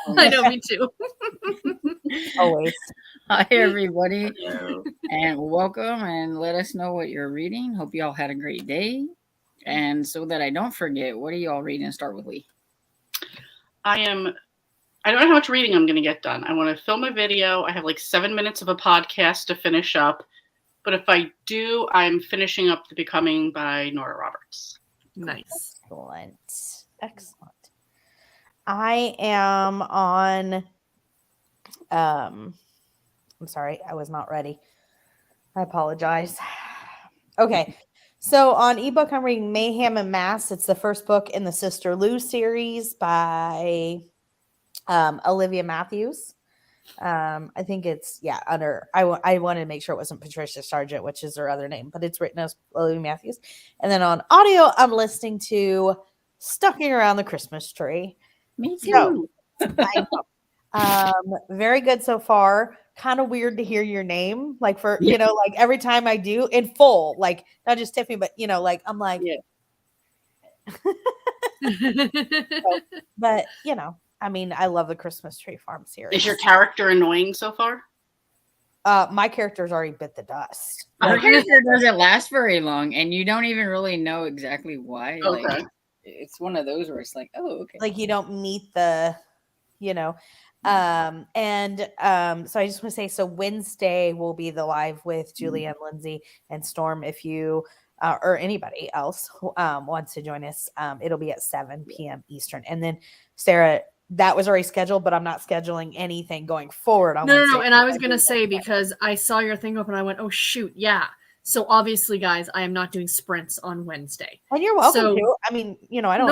I know, me too. Always. Hi, everybody, Hello. and welcome. And let us know what you're reading. Hope you all had a great day. And so that I don't forget, what are you all reading? Start with Lee. I don't know how much reading I'm going to get done. I want to film a video. I have like 7 minutes of a podcast to finish up. But if I do, I'm finishing up The Becoming by Nora Roberts. Nice. Excellent. I am on, I'm sorry, I was not ready. I apologize. Okay. So on ebook, I'm reading Mayhem and Mass. It's the first book in the Sister Lou series by Olivia Matthews. I think it's under I wanted to make sure it wasn't Patricia Sargent, which is her other name, but it's written as Olivia Matthews. And then on audio, I'm listening to Stalking Around the Christmas Tree. Me too. Very good so far. Kind of weird to hear your name, like like every time I do in full, like not just Tiffany, but like I'm like, but I mean, I love the Christmas Tree Farm series. Is your character annoying so far? My character's already bit the dust. Her character doesn't last very long, and you don't even really know exactly why. Okay. Like, it's one of those where it's like, oh, okay. Like you don't meet the, so I just want to say, so Wednesday will be the live with Julie and Lindsay and Storm. If you or anybody else wants to join us, it'll be at 7 p.m. Eastern. And then Sarah, that was already scheduled, but I'm not scheduling anything going forward. No. And I was going to say, because I saw your thing open, I went, oh, shoot. Yeah. So obviously, guys, I am not doing sprints on Wednesday. And you're welcome to. I mean, I don't.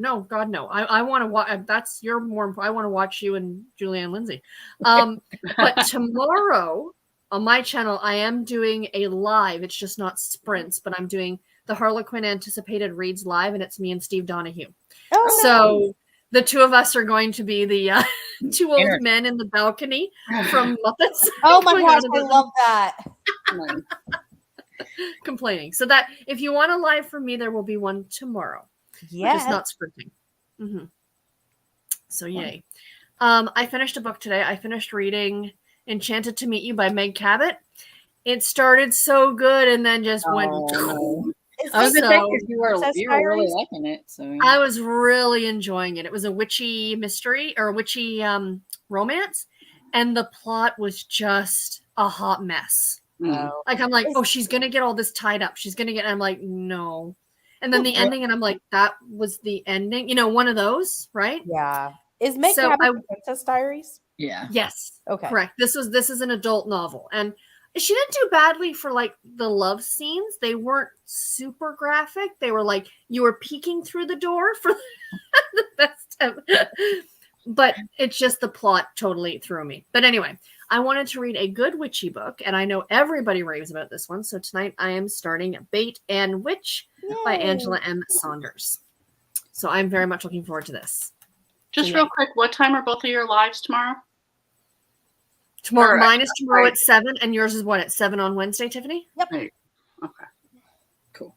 No. God, no. I want to watch. That's your more important. I want to watch you and Julie and Lindsay. But tomorrow on my channel, I am doing a live. It's just not sprints, but I'm doing the Harlequin Anticipated Reads live, and it's me and Steve Donahue. Oh, so the two of us are going to be the two old men in the balcony from Muppets. Oh my gosh, I love that. Complaining. So that if you want a live from me, there will be one tomorrow. Yeah. Just not sprinting. Mm-hmm. So yay. I finished a book today. I finished reading Enchanted to Meet You by Meg Cabot. It started so good and then just went. No. I was you were really liking it. So I was really enjoying it. It was a witchy mystery or a witchy romance, and the plot was just a hot mess. Like I'm like, oh, she's gonna get all this tied up. She's gonna get. I'm like, no. And then the ending, and I'm like, that was the ending. One of those, right? Yeah. Is Meg Cabot Princess Diaries? Yeah. Yes. Okay. Correct. This is an adult novel, and she didn't do badly for like the love scenes. They weren't super graphic. They were like you were peeking through the door for the best of. But it's just the plot totally threw me. But anyway, I wanted to read a good witchy book, and I know everybody raves about this one. So tonight I am starting Bait and Witch by Angela M. Saunders. So I'm very much looking forward to this. Just real quick, what time are both of your lives tomorrow? Tomorrow, mine is tomorrow at 7, and yours is what, at 7 on Wednesday, Tiffany? Yep. Right. Okay. Cool.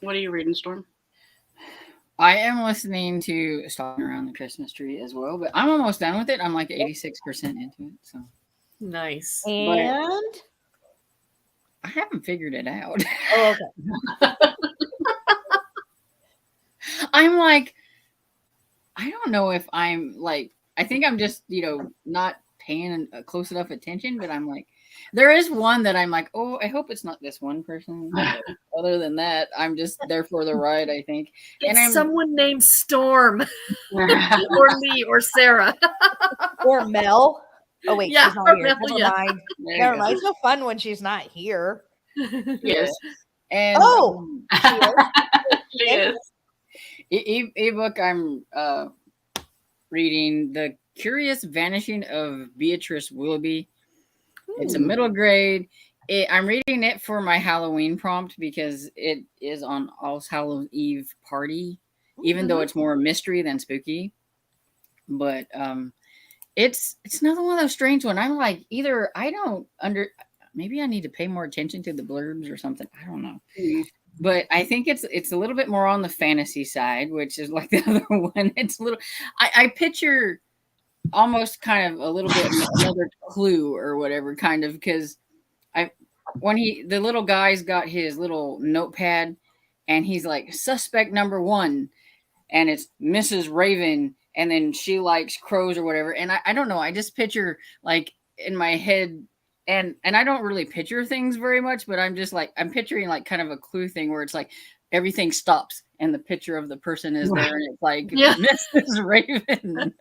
What are you reading, Storm? I am listening to Stalking Around the Christmas Tree as well, but I'm almost done with it. I'm like 86% into it. So nice. And I haven't figured it out. Oh, okay. I'm like, I don't know if I'm like, I think I'm just, not paying close enough attention, but I'm like, there is one that I'm like, oh, I hope it's not this one person. Other than that, I'm just there for the ride, I think. It's someone named Storm or Lee or Sarah or Mel. Oh wait, she's not here. Never mind. Never mind. It's no fun when she's not here. Yes. And she is. Ebook I'm reading The Curious Vanishing of Beatrice Willoughby. It's a middle grade. I'm reading it for my Halloween prompt because it is on All Hallows Eve party, even though it's more mystery than spooky. But it's another one of those strange ones. I'm like, maybe I need to pay more attention to the blurbs or something. I don't know. but I think it's a little bit more on the fantasy side, which is like the other one. It's a little. I picture almost kind of a little bit another Clue or whatever, kind of, because when the little guy's got his little notepad, and he's like suspect number 1, and it's Mrs. Raven, and then she likes crows or whatever, and I don't know. I just picture like in my head. And I don't really picture things very much, but I'm just like, I'm picturing like kind of a Clue thing where it's like everything stops and the picture of the person is there, and it's like Mrs. Raven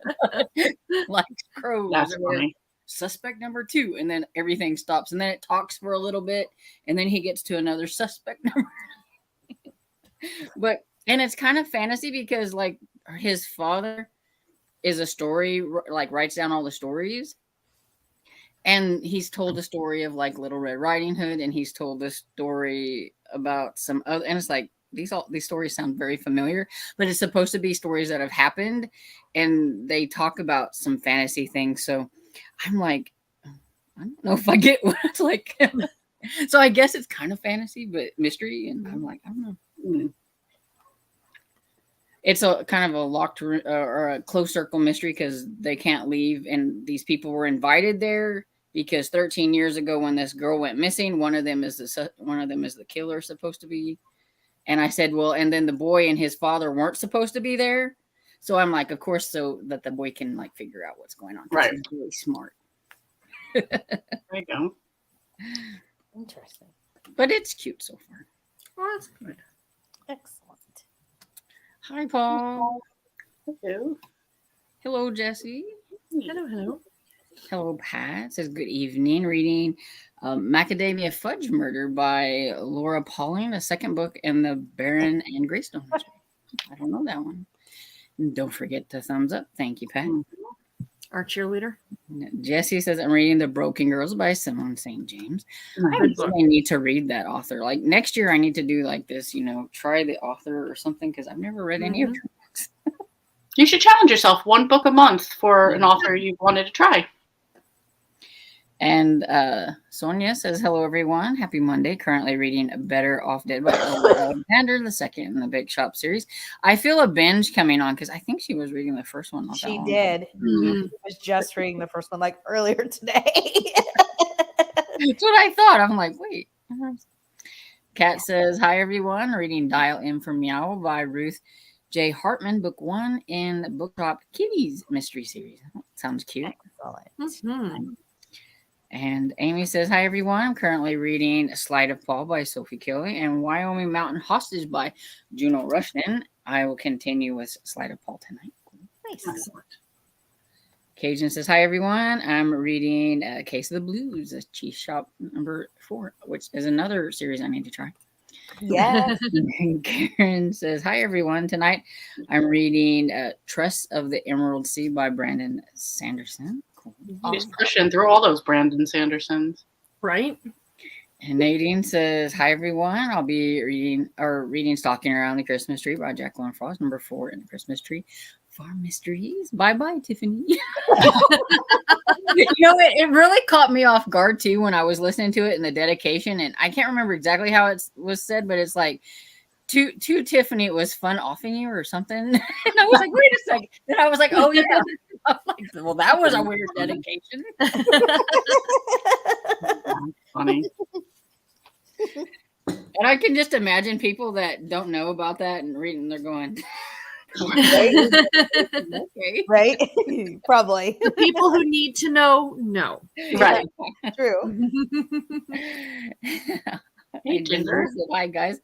likes crows. That's funny. Suspect number 2, and then everything stops, and then it talks for a little bit, and then he gets to another suspect number. And it's kind of fantasy because like his father is a story, like writes down all the stories. And he's told the story of like Little Red Riding Hood, and he's told this story about some other, and it's like these stories sound very familiar, but it's supposed to be stories that have happened, and they talk about some fantasy things. So I'm like, I don't know if I get what it's like. So I guess it's kind of fantasy, but mystery, and I'm like, I don't know. It's a kind of a locked or a closed circle mystery because they can't leave, and these people were invited there because 13 years ago when this girl went missing, one of them is the killer supposed to be. And I said, well, and then the boy and his father weren't supposed to be there. So I'm like, of course, so that the boy can like figure out what's going on. Right. He's really smart. There you go. Interesting. But it's cute so far. Well, that's good. Excellent. Hi, Paul. Hello. Hello, Jesse. Hello. Hello, Pat. It says good evening. Reading Macadamia Fudge Murder by Laura Pauling, the second book in the Baron and Greystone. I don't know that one. And don't forget to thumbs up. Thank you, Pat. Our cheerleader. Jesse says I'm reading The Broken Girls by Simone St. James. I Good really need to read that author. Like next year, I need to do like this, try the author or something because I've never read any of her books. You should challenge yourself 1 book a month for an author you wanted to try. And Sonia says, hello, everyone. Happy Monday. Currently reading Better Off Dead by Alexander, the second in the Big Shop series. I feel a binge coming on because I think she was reading the first one. She did. Mm-hmm. I was just reading the first one like earlier today. That's what I thought. I'm like, wait. Kat says, hi, everyone. Reading Dial M for Meow by Ruth J. Hartman, book 1 in Bookshop Kitties mystery series. Sounds cute. Mm-hmm. And Amy says, hi, everyone. I'm currently reading A Sleight of Paul by Sophie Kelly and Wyoming Mountain Hostage by Juno Rushton. I will continue with Sleight of Paul tonight. Nice. Excellent. Cajun says, hi, everyone. I'm reading Case of the Blues, a Cheese Shop number 4, which is another series I need to try. Yes. And Karen says, hi, everyone. Tonight I'm reading Trust of the Emerald Sea by Brandon Sanderson. Cool. She's pushing through all those Brandon Sandersons. Right? And Nadine says, hi, everyone. I'll be reading Stalking Around the Christmas Tree by Jacqueline Frost, number 4 in the Christmas Tree. Farm Mysteries. Bye-bye, Tiffany. It really caught me off guard, too, when I was listening to it in the dedication. And I can't remember exactly how it was said, but it's like, to Tiffany, it was fun offing you or something. And I was like, wait a second. Then I was like, oh, yeah. I was like, well, that was a weird dedication. Funny. And I can just imagine people that don't know about that and reading, they're going, okay. Right? Probably. The people who need to know. Right. True. Hey, Ginger. Hi, guys.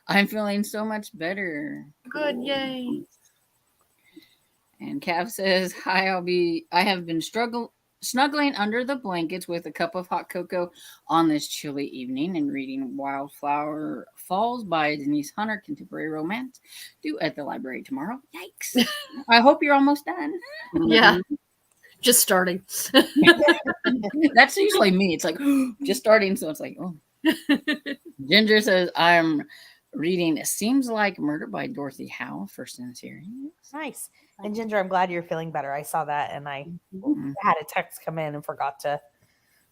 I'm feeling so much better. Good, yay. And Cav says, hi, I have been snuggling under the blankets with a cup of hot cocoa on this chilly evening and reading Wildflower Falls by Denise Hunter, contemporary romance, due at the library tomorrow. Yikes. I hope you're almost done. Yeah. Just starting. That's usually me. It's like, just starting. So it's like, oh. Ginger says, I'm reading It Seems Like Murder by Dorothy Howe, first in the series. Nice. And Ginger, I'm glad you're feeling better. I saw that and I had a text come in and forgot to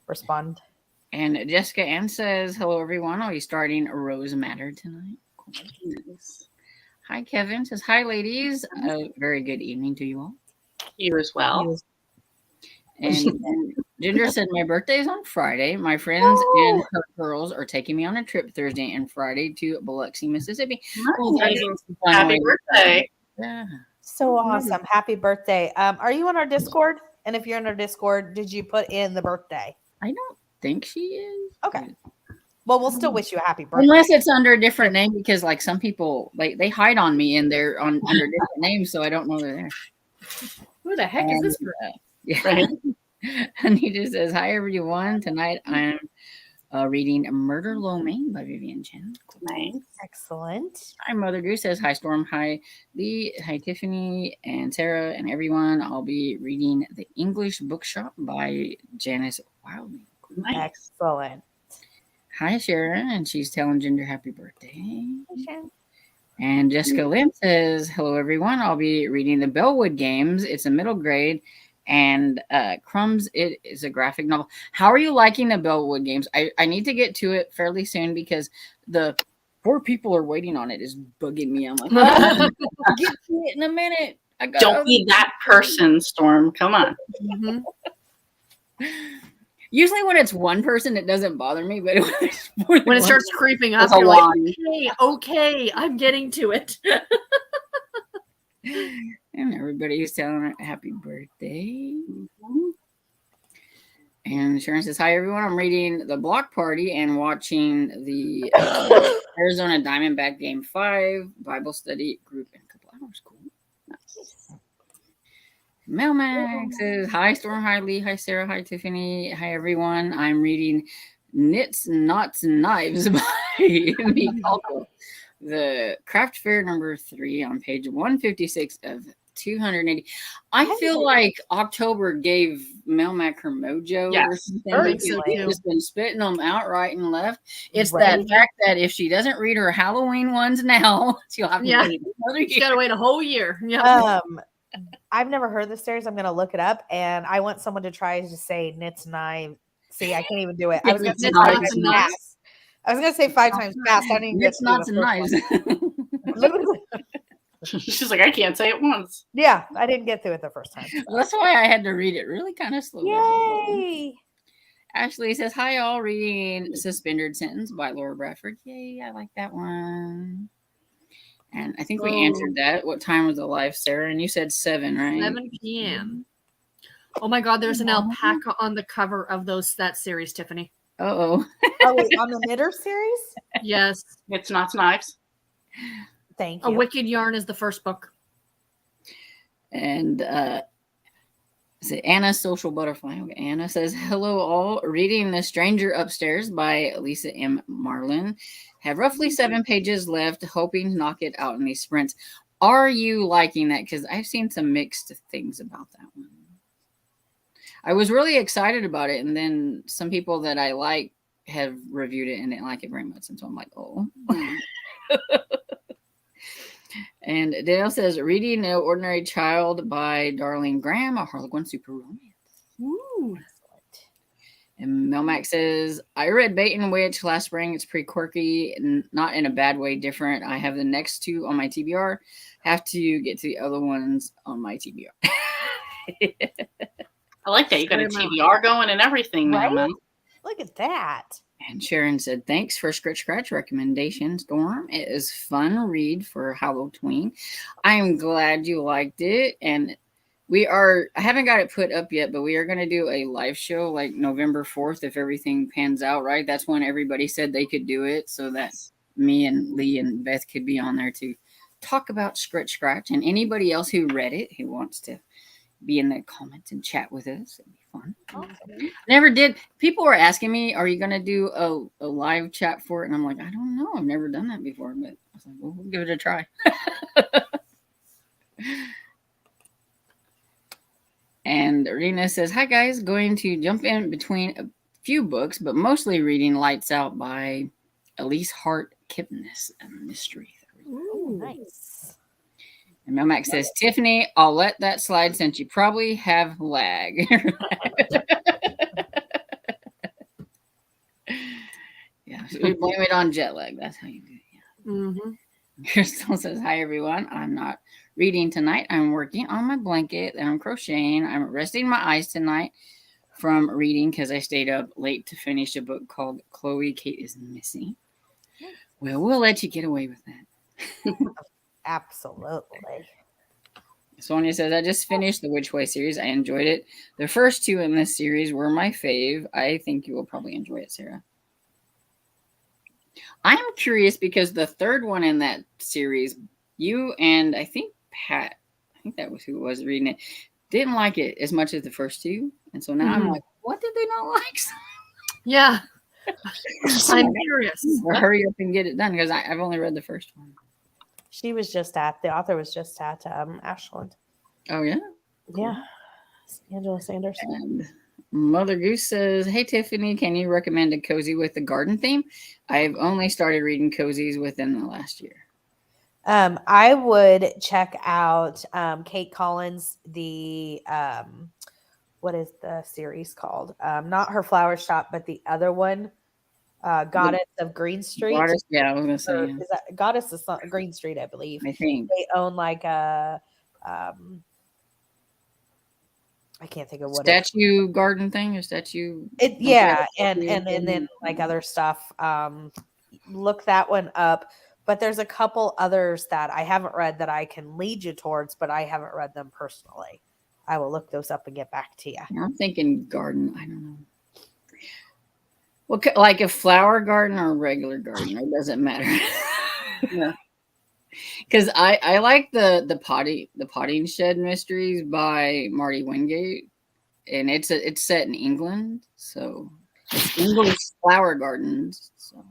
respond. And Jessica Ann says, hello, everyone. I'll be starting Rose Matter tonight. Hi, Kevin says, hi, ladies. Very good evening to you all. You as well. And Ginger said, my birthday is on Friday. My friends and her girls are taking me on a trip Thursday and Friday to Biloxi, Mississippi. Well, that is a fun Happy way to birthday. Yeah. So awesome. Happy birthday. Are you on our Discord? And if you're in our Discord, did you put in the birthday? I don't think she is. Okay. Well, we'll still wish you a happy birthday. Unless it's under a different name, because like some people, like they hide on me and they're on under different names, so I don't know they're there. Who the heck is this person? Yeah. Right. Anita says, hi everyone. Tonight I'm reading Murder Lo Mein by Vivian Chen. Nice. Excellent. Hi, Mother Goose says, hi Storm, hi Lee, hi Tiffany and Sarah and everyone. I'll be reading The English Bookshop by Janice Wilding. Nice. Excellent. Hi Sharon, and she's telling Ginger happy birthday. And Jessica Lim says, hello everyone. I'll be reading The Bellwood Games. It's a middle grade. And Crumbs, it is a graphic novel. How are you liking The Bellwood Games? I need to get to it fairly soon because the 4 people are waiting on it is bugging me. I'm like, I'll get to it in a minute. Don't be that person, Storm. Come on. Mm-hmm. Usually when it's one person, it doesn't bother me, but When it starts creeping up, There's a you're like, line. okay, I'm getting to it. And everybody's telling her happy birthday. And Sharon says, hi, everyone. I'm reading The Block Party and watching the Arizona Diamondback Game 5 Bible study group in a couple hours. Cool. Nice. Melmac says, hi, Storm, hi, Lee, hi, Sarah, hi, Tiffany, hi, everyone. I'm reading Knits, Knots, and Knives by me, the craft fair number 3 on page 156 of 280. I feel like October gave Melmac her mojo or Yes. something. I think Because so, she's too. just been spitting them out right and left. It's Right. that fact that if she doesn't read her Halloween ones now, she'll have to Yeah. wait another You year. gotta wait a whole year. Yeah. I've never heard the series. I'm going to look it up, and I want someone to try to say knits knife. See, I can't even do it. I was going to say Knits, 5 knots, times and knives. fast. I was going to say 5 times fast. I didn't even get Knits, to knots, the and first knives. one. She's like, I can't say it once. Yeah, I didn't get through it the first time. That's why I had to read it really kind of slow. Yay! Ashley says, hi, all, reading Suspended Sentence by Laura Bradford. Yay, I like that one. And I think we answered that. What time was it live, Sarah? And you said 7, right? 7 p.m. Oh my God, there's an alpaca on the cover of that series, Tiffany. Uh-oh. Oh, wait, on the knitter series? Yes. It's Knots, Knives. Thank A you. Wicked Yarn is the first book. And is it Anna Social Butterfly? Okay, Anna says, hello all. Reading The Stranger Upstairs by Lisa M. Marlin. Have roughly 7 pages left, hoping to knock it out in these sprints. Are you liking that? Because I've seen some mixed things about that one. I was really excited about it, and then some people that I like have reviewed it and didn't like it very much. And so I'm like, oh. And Dale says, reading No Ordinary Child by Darlene Graham, a Harlequin super romance. Ooh. And Melmac says, I read Bait and Witch last spring. It's pretty quirky and not in a bad way, different. I have the next 2 on my TBR. Have to get to the other ones on my TBR. I like that. You got a TBR going and everything now, Right? man. Look at that. And Sharon said, thanks for Scratch Scratch recommendation, Storm. It is fun read for Halloween. I'm glad you liked it. And I haven't got it put up yet, but we are going to do a live show like November 4th if everything pans out right. That's when everybody said they could do it so that me and Lee and Beth could be on there to talk about Scratch Scratch. And anybody else who read it who wants to be in the comments and chat with us. It'd be fun. Awesome. Never did. People were asking me, are you going to do a live chat for it? And I'm like, I don't know. I've never done that before, but I was like, well, we'll give it a try. And Rena says, hi guys, going to jump in between a few books, but mostly reading Lights Out by Elise Hart Kipnis, a mystery. Ooh, nice. And Melmac says, Tiffany, I'll let that slide since you probably have lag. Yeah, so we blame it on jet lag. That's how you do it. Mm-hmm. Crystal says, "Hi everyone. I'm not reading tonight. I'm working on my blanket and I'm crocheting. I'm resting my eyes tonight from reading because I stayed up late to finish a book called Chloe Kate is Missing." Well, we'll let you get away with that. Absolutely. Sonia says, "I just finished the Which Way series. I enjoyed it. The first two in this series were my fave. I think you will probably enjoy it, Sarah." I'm curious because the third one in that series, you and I think Pat, I think that was who was reading it, didn't like it as much as the first two. And so now I'm like, what did they not like? Yeah. So I'm curious. hurry up and get it done because I've only read the first one. The author was just at Ashland. Oh, yeah? Yeah. Angela Sanders. And Mother Goose says, "Hey, Tiffany, can you recommend a cozy with the garden theme? I've only started reading cozies within the last year." I would check out Kate Collins, the what is the series called? Not Her Flower Shop, but the other one, Goddess of Green Street. Goddess, yeah, I was gonna say, Or yeah. is that Goddess of Green Street, I believe. I think They own like a I can't think of what statue garden thing or statue. yeah, and then like other stuff. Look that one up. But there's a couple others that I haven't read that I can lead you towards, but I haven't read them personally. I will look those up and get back to you. I'm thinking garden. I don't know. Well, like a flower garden or a regular garden, it doesn't matter. Yeah. Because I like the potting shed mysteries by Marty Wingate, and it's set in England, so it's English flower gardens. So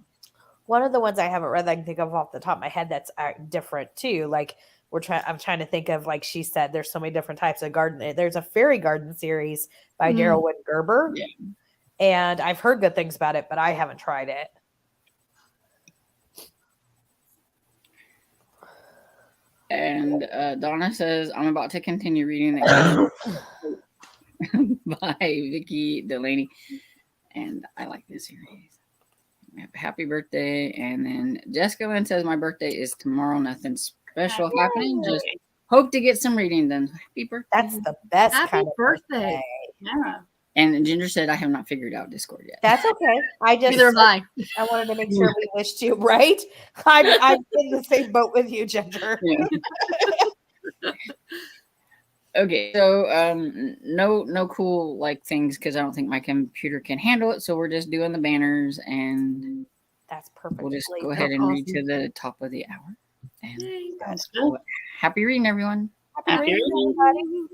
One of the ones I haven't read that I can think of off the top of my head that's different too. Like I'm trying to think of, like she said, there's so many different types of garden. There's a fairy garden series by Daryl Wood Gerber, yeah. and I've heard good things about it, but I haven't tried it. And Donna says, "I'm about to continue reading the by Vicky Delaney, and I like this series." Happy birthday. And then Jessica Lynn says, "My birthday is tomorrow. Nothing special happening. Just hope to get some reading done." Happy birthday. That's the best Happy kind of birthday. Yeah. And Ginger said, "I have not figured out Discord yet." That's okay. Neither have I. I wanted to make sure we wished you right. I'm in the same boat with you, Ginger. Yeah. Okay, so no cool like things because I don't think my computer can handle it. So we're just doing the banners, and That's perfect. we'll just go ahead and read to the top of the hour. And Sounds good. happy reading, everyone. Happy reading, everybody.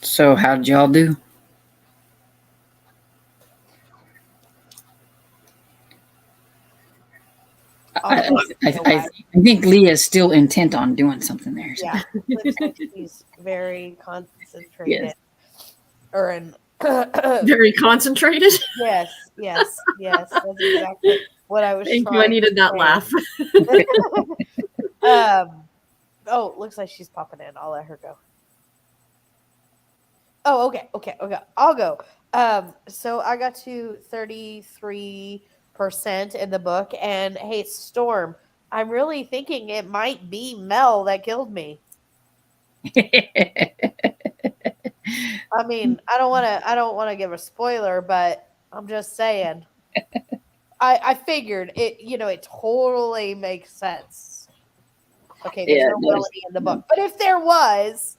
So how'd y'all do? I, I think Leah's still intent on doing something there. So. Yeah, looks like she's very concentrated. Yes. Or in Very concentrated. yes. That's exactly what I was Thank trying you. I needed that laugh. laugh. Oh, looks like she's popping in. I'll let her go. Oh, okay. I'll go. So I got to 33% in the book, and hey, Storm, I'm really thinking it might be Mel that killed me. I mean, I don't want to give a spoiler, but I'm just saying. I figured it. It totally makes sense. Okay, there's no melody in the book, but if there was,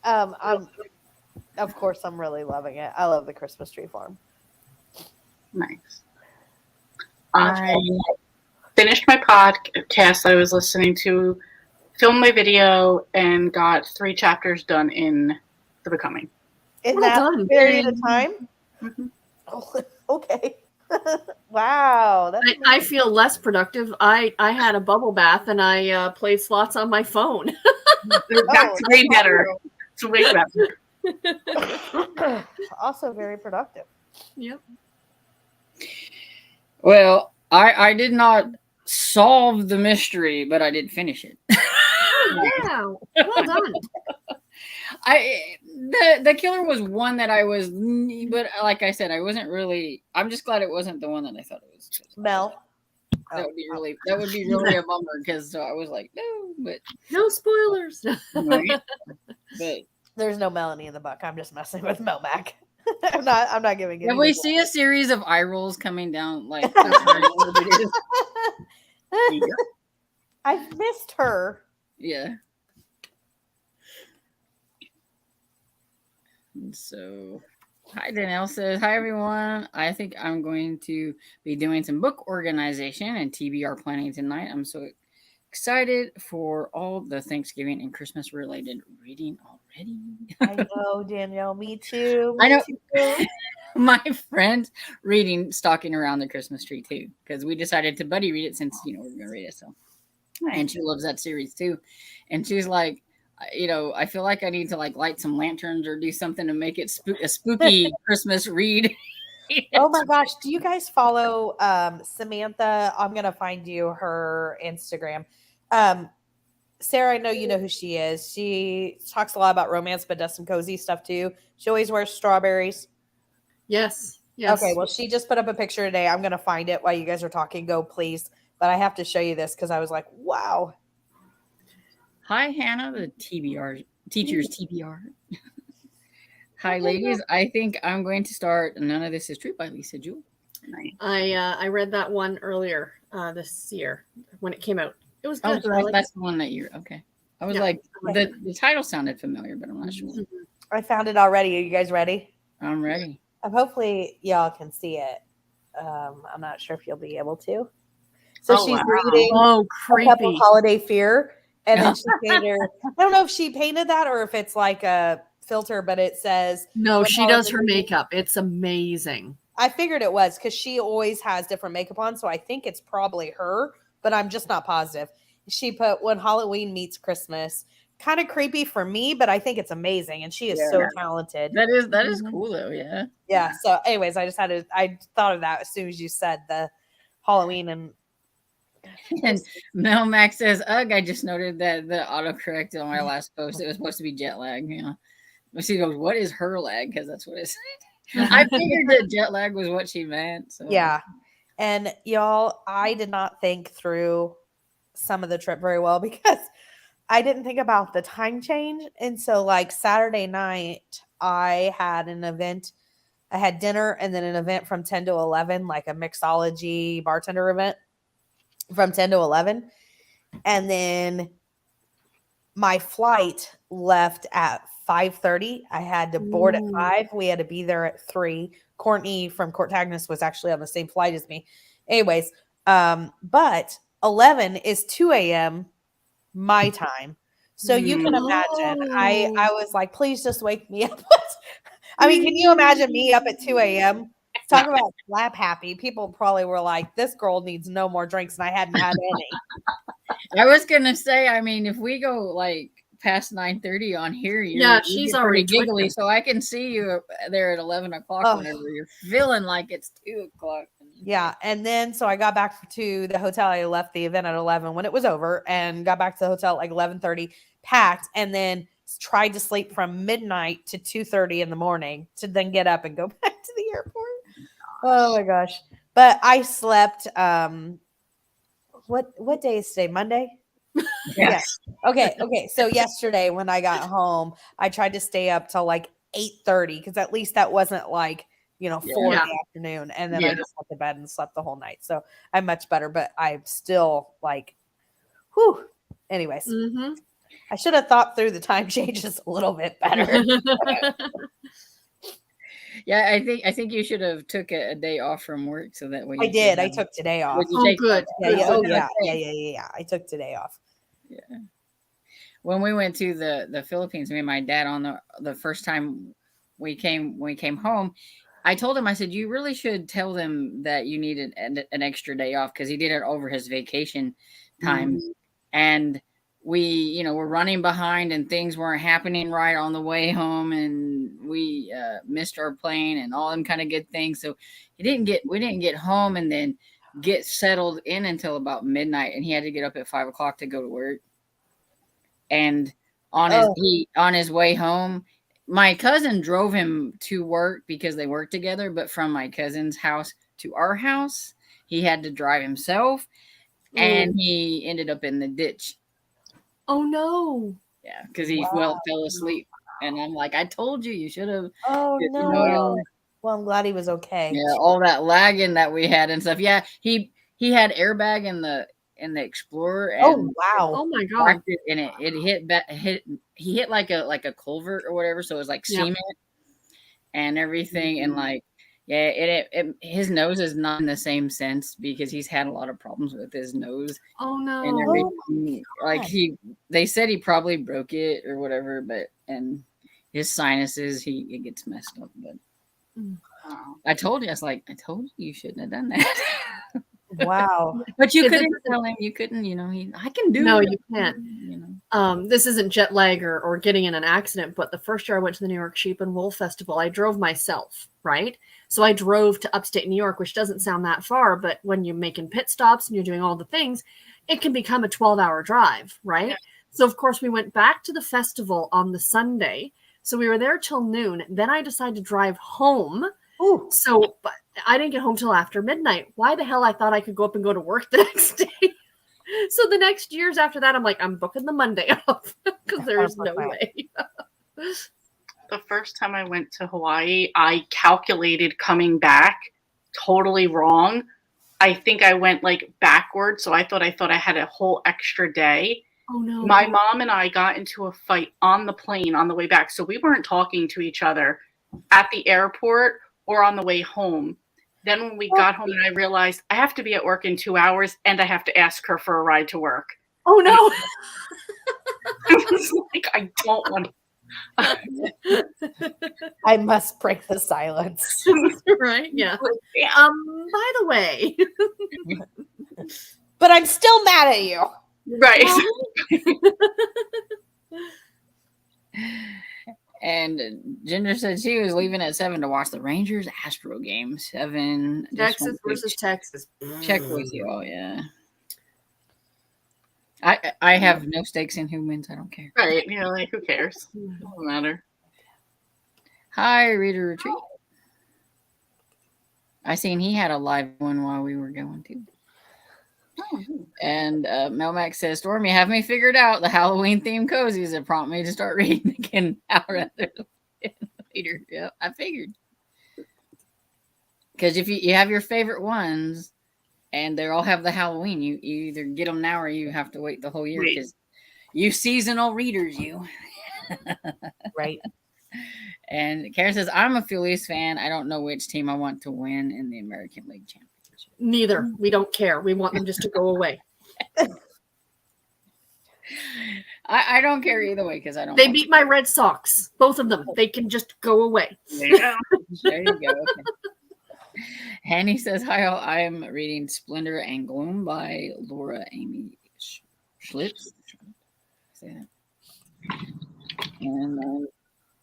I'm really loving it. I love the Christmas Tree Farm. Nice. I finished my podcast I was listening to, filmed my video, and got 3 chapters done in The Becoming. In that period of time? Mm-hmm. Oh, okay. Wow. I feel less productive. I had a bubble bath and I played slots on my phone. That's way better. It's way better. Also very productive. Yep. Well, I did not solve the mystery, but I did finish it. Wow. Well done. The killer was one that I was, but like I said, I wasn't really. I'm just glad it wasn't the one that I thought it was. Mel. That would be really a bummer because I was like, no, but no spoilers. Right? But there's no Melanie in the book. I'm just messing with Mel Mac. I'm not giving it. If we see a series of eye rolls coming down, like I've missed her. Yeah. And so, hi, Danielle says, hi, everyone. I think I'm going to be doing some book organization and TBR planning tonight. I'm so excited for all the Thanksgiving and Christmas related reading already. I know, Danielle. Me too. I know. My friend reading Stalking Around the Christmas Tree too, because we decided to buddy read it since we're gonna read it. So, and she loves that series too, and she's like, I feel like I need to light some lanterns or do something to make it a spooky Christmas read. Oh my gosh. Do you guys follow Samantha? I'm going to find you her Instagram. Sarah, I know you know who she is. She talks a lot about romance, but does some cozy stuff too. She always wears strawberries. Yes. Okay. Well, she just put up a picture today. I'm going to find it while you guys are talking. Go, please. But I have to show you this because I was like, wow. Hi, Hannah, the TBR teacher's TBR. Hi, ladies. I think I'm going to start None of This Is True by Lisa Jewell. I read that one earlier this year when it came out. It was good. Oh, that's the one that you're okay. I was the title sounded familiar, but I'm not sure. I found it already. Are you guys ready? I'm ready. Hopefully y'all can see it. I'm not sure if you'll be able to. So she's reading A Cup of Holiday Fear. And then she painted I don't know if she painted that or if it's like a filter, but it says. No, she does her makeup. It's amazing. I figured it was because she always has different makeup on. So I think it's probably her, but I'm just not positive. She put When Halloween Meets Christmas. Kind of creepy for me, but I think it's amazing. And she is so talented. That is cool though. Yeah. Yeah. So anyways, I thought of that as soon as you said the Halloween and Mel Max says, ugh, I just noted that the autocorrect on my last post, it was supposed to be jet lag. She goes, what is her lag? Because that's what it said. I figured that jet lag was what she meant. So. Yeah. And y'all, I did not think through some of the trip very well because I didn't think about the time change. And so Saturday night, I had an event. I had dinner and then an event from 10 to 11, like a mixology bartender event from 10 to 11. And then my flight left at 5:30. I had to board at 5. We had to be there at 3. Courtney from Court Agnes was actually on the same flight as me. Anyways, but 11 is 2 a.m. my time. So you can imagine, I Oh. was like, please just wake me up. I mean, can you imagine me up at 2 a.m.? Talk about slap happy. People probably were like, this girl needs no more drinks, and I hadn't had any. I was gonna say, I mean, if we go like past 9:30 on here, Yeah, you she's get already pretty giggly, twitching. so I can see you there at 11 o'clock Oh. whenever you're feeling like it's 2 o'clock. Yeah. And then so I got back to the hotel. I left the event at 11 when it was over and got back to the hotel at like 11:30, packed, and then tried to sleep from midnight to 2:30 in the morning to then get up and go back to the airport. Oh my gosh. But I slept what day is today? Monday? Yes. Okay. So yesterday when I got home, I tried to stay up till like 8:30 because at least that wasn't like, 4 in Yeah. the afternoon. And then Yeah. I just went to bed and slept the whole night. So I'm much better, but I'm still like, whew. Anyways, Mm-hmm. I should have thought through the time changes a little bit better. Yeah, I think you should have took a day off from work so that way I you could did. I have- took today off. Would you Oh, take good. Yeah, Good. yeah, I was oh, gonna yeah, say, yeah. I took today off. when we went to the Philippines, me and my dad on the first time we came home, I told him, I said, you really should tell them that you need an extra day off because he did it over his vacation time. And we, we're running behind and things weren't happening right on the way home, and we missed our plane and all them kind of good things. So we didn't get home and then get settled in until about midnight, and he had to get up at 5 o'clock to go to work. And on his way home, my cousin drove him to work because they worked together, but from my cousin's house to our house, he had to drive himself, and he ended up in the ditch. Oh no. Yeah, because he fell asleep. And I'm like, I told you should have. Oh no. Well, I'm glad he was okay. Yeah, all that lagging that we had and stuff. Yeah, he had airbag in the Explorer. And Oh wow. Oh my god. And he hit like a culvert or whatever, so it was like cement and everything. And like, yeah, his nose is not in the same sense because he's had a lot of problems with his nose. Oh no. And everything. Like they said he probably broke it or whatever, and his sinuses, it gets messed up. But I told you, I told you shouldn't have done that. Wow. But you couldn't tell him. You couldn't, I can do it. No, you can't. This isn't jet lag or getting in an accident, but the first year I went to the New York Sheep and Wool Festival, I drove myself, right? So I drove to upstate New York, which doesn't sound that far, but when you're making pit stops and you're doing all the things, it can become a 12-hour drive, right? Yeah. So, of course, we went back to the festival on the Sunday. So we were there till noon. Then I decided to drive home. Ooh. So but I didn't get home till after midnight. Why the hell I thought I could go up and go to work the next day? So the next years after that, I'm like, I'm booking the Monday off because there's no way. The first time I went to Hawaii, I calculated coming back totally wrong. I think I went like backwards. So I thought I had a whole extra day. Oh no. My mom and I got into a fight on the plane on the way back. So we weren't talking to each other at the airport or on the way home. Then when we got home and I realized I have to be at work in 2 hours and I have to ask her for a ride to work. Oh no. I was like, I don't want I must break the silence. Right? Yeah. By the way. But I'm still mad at you. Right. And Ginger said she was leaving at 7 to watch the Rangers Astro game. 7. Texas versus Texas. Check with you. Oh yeah. I have no stakes in who wins. I don't care. Right. Like who cares? Doesn't matter. Hi, Reader Retreat. I seen he had a live one while we were going too. And Melmac says, Stormy, have me figured out the Halloween themed cozies that prompt me to start reading again now rather than later. Yeah, I figured. Because if you have your favorite ones and they all have the Halloween, you either get them now or you have to wait the whole year because you seasonal readers, you. Right. And Karen says, I'm a Phillies fan. I don't know which team I want to win in the American League Championship. Neither. We don't care. We want them just to go away. I don't care either way because I don't. They beat my Red Sox, both of them. They can just go away. There you go. There you go. Okay. Hanny says, hi, all. I am reading Splendor and Gloom by Laura Amy Schlitz. Say that. And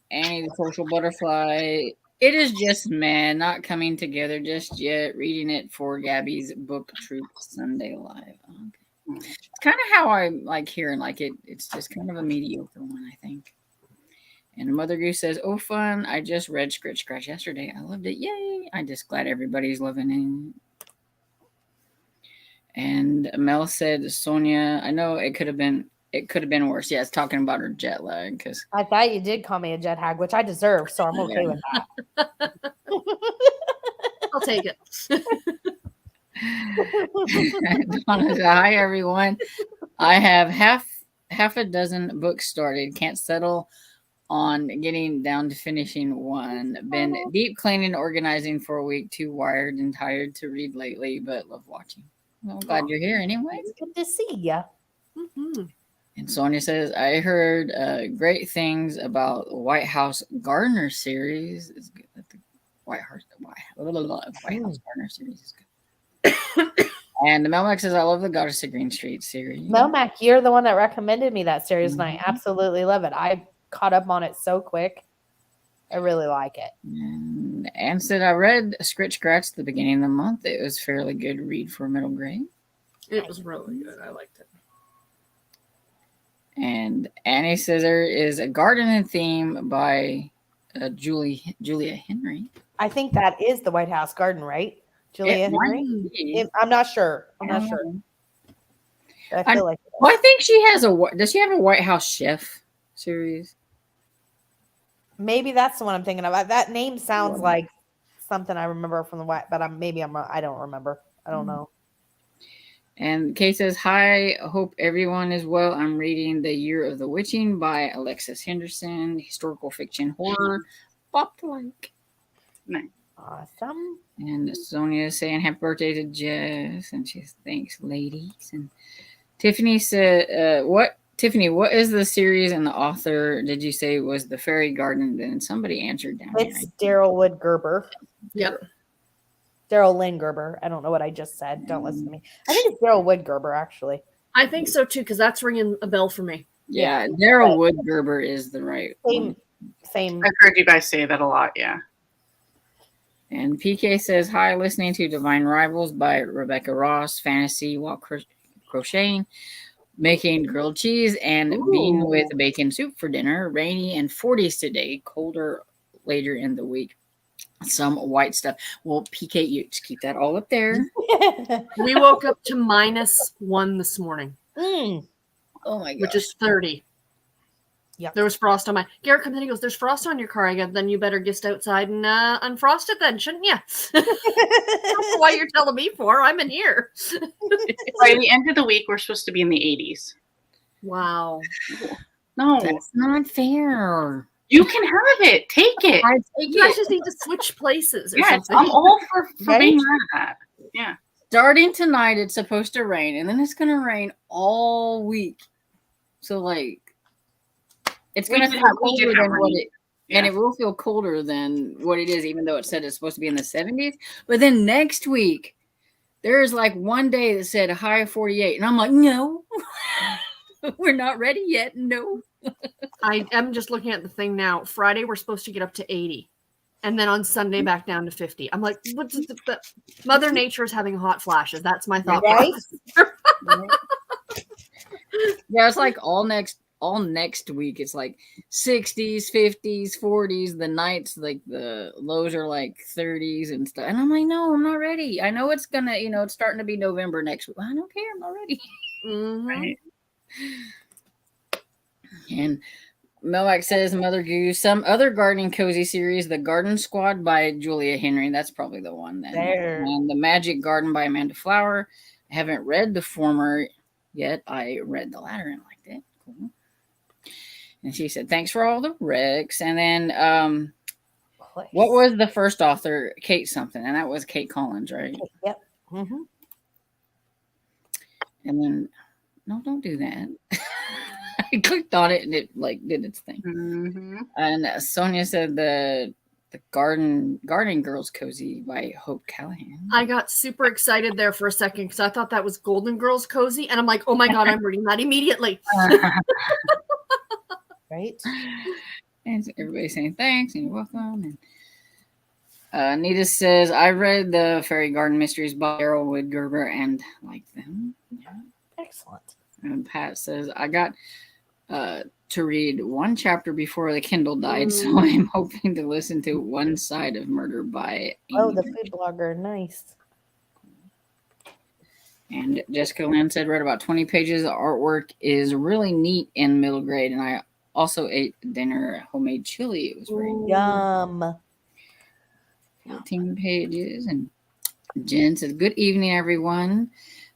Annie the Social Butterfly. It is just man, not coming together just yet. Reading it for Gabby's Book Troop Sunday Live. Okay. It's kind of how I like hearing like it. It's just kind of a mediocre one, I think. And Mother Goose says, oh, fun. I just read Scritch Scratch yesterday. I loved it. Yay. I'm just glad everybody's loving it. And Mel said, Sonia, I know it could have been worse. Yeah, it's talking about her jet lag. Because I thought you did call me a jet hag, which I deserve, so I'm okay with that. I'll take it. Donna said, hi, everyone. I have half a dozen books started. Can't settle on getting down to finishing one. Been deep cleaning, organizing for a week. Too wired and tired to read lately, but love watching. Well, I'm glad you're here anyway. It's good to see you. Mm-hmm. And Sonia says, I heard great things about the White House Gardener series. It's good. The White House Gardener series is good. And the Melmac says, I love the Goddess of Green Street series. Melmac, you're the one that recommended me that series, and I Mhm. absolutely love it. I caught up on it so quick. I really like it. And Anne said, I read Scritch Scratch at the beginning of the month. It was a fairly good read for middle grade. It was really good. I liked it. And Annie says there is a gardening theme by Julia Henry. I think that is the White House Garden, right? Julia It might Henry? be. I'm not sure. I'm not sure. But I feel like it is. Well, I think she has does she have a White House Chef series? Maybe that's the one I'm thinking of. That name sounds like something I remember from the White, but I don't remember. I don't know. And Kay says, hi, hope everyone is well. I'm reading The Year of the Witching by Alexis Henderson, historical fiction horror. Pop like. Nice. Awesome. And Sonia is saying happy birthday to Jess. And she says, thanks, ladies. And Tiffany said, what is the series and the author did you say was The Fairy Garden? Then somebody answered down It's here. Daryl Wood Gerber. Yep. Daryl Lynn Gerber. I don't know what I just said. Don't listen to me. I think it's Daryl Wood Gerber, actually. I think so too, because that's ringing a bell for me. Yeah, Daryl Wood Gerber is the right one. Same. I've heard you guys say that a lot, yeah. And PK says, hi, listening to Divine Rivals by Rebecca Ross, fantasy while crocheting, making grilled cheese, and bean with bacon soup for dinner. Rainy and 40s today, colder later in the week. Some white stuff. Well, PK, you just keep that all up there. We woke up to -1 this morning, Oh my god. which is 30. Yep. There was frost on my. Garrett comes in. He goes, "There's frost on your car." I go, "Then you better get outside and unfrost it, then, shouldn't you?" I don't know why you're telling me for. I'm in here. By the end of the week, we're supposed to be in the 80s. Wow. No, That's not fair. you can have it. Take it. I take You guys it. just need to switch places or Yes, something. I'm all for Right? being mad at that. Yeah. Starting tonight, it's supposed to rain, and then it's going to rain all week. So, like, it's going to feel colder than what it. Yeah. And it will feel colder than what it is, even though it said it's supposed to be in the 70s. But then next week, there's like one day that said a high of 48. And I'm like, no, we're not ready yet. No. I am just looking at the thing now. Friday, we're supposed to get up to 80. And then on Sunday, back down to 50. I'm like, what's the Mother Nature is having hot flashes. That's my thought. Right? Yeah, it's like all next week. It's like 60s, 50s, 40s. The nights, like the lows are like 30s and stuff. And I'm like, no, I'm not ready. I know it's gonna, it's starting to be November next week. I don't care. I'm not ready. Mhm. Right. And Melak says, Mother Goose, some other gardening cozy series, The Garden Squad by Julia Henry. That's probably the one then. There. And The Magic Garden by Amanda Flower. I haven't read the former yet. I read the latter and liked it. Cool. And she said, thanks for all the recs. And then what was the first author? Kate something. And that was Kate Collins, right? Yep. Mm-hmm. And then, no, don't do that. I clicked on it and it like did its thing. Mm-hmm. And Sonia said the Gardening Girls Cozy by Hope Callahan. I got super excited there for a second because I thought that was Golden Girls Cozy. And I'm like, oh my God, I'm reading that immediately. Right? And everybody saying thanks and you're welcome. And Nita says, I read the Fairy Garden Mysteries by Errol Wood Gerber and liked them. Yeah. Excellent. And Pat says, I got to read one chapter before the Kindle died, so I'm hoping to listen to One Side of Murder by Oh, Amy the Grant. food blogger. Nice. And Jessica Lynn said, read about 20 pages. The artwork is really neat in middle grade, and I also ate dinner homemade chili. It was very Yum. 14 pages. And Jen said, good evening, everyone.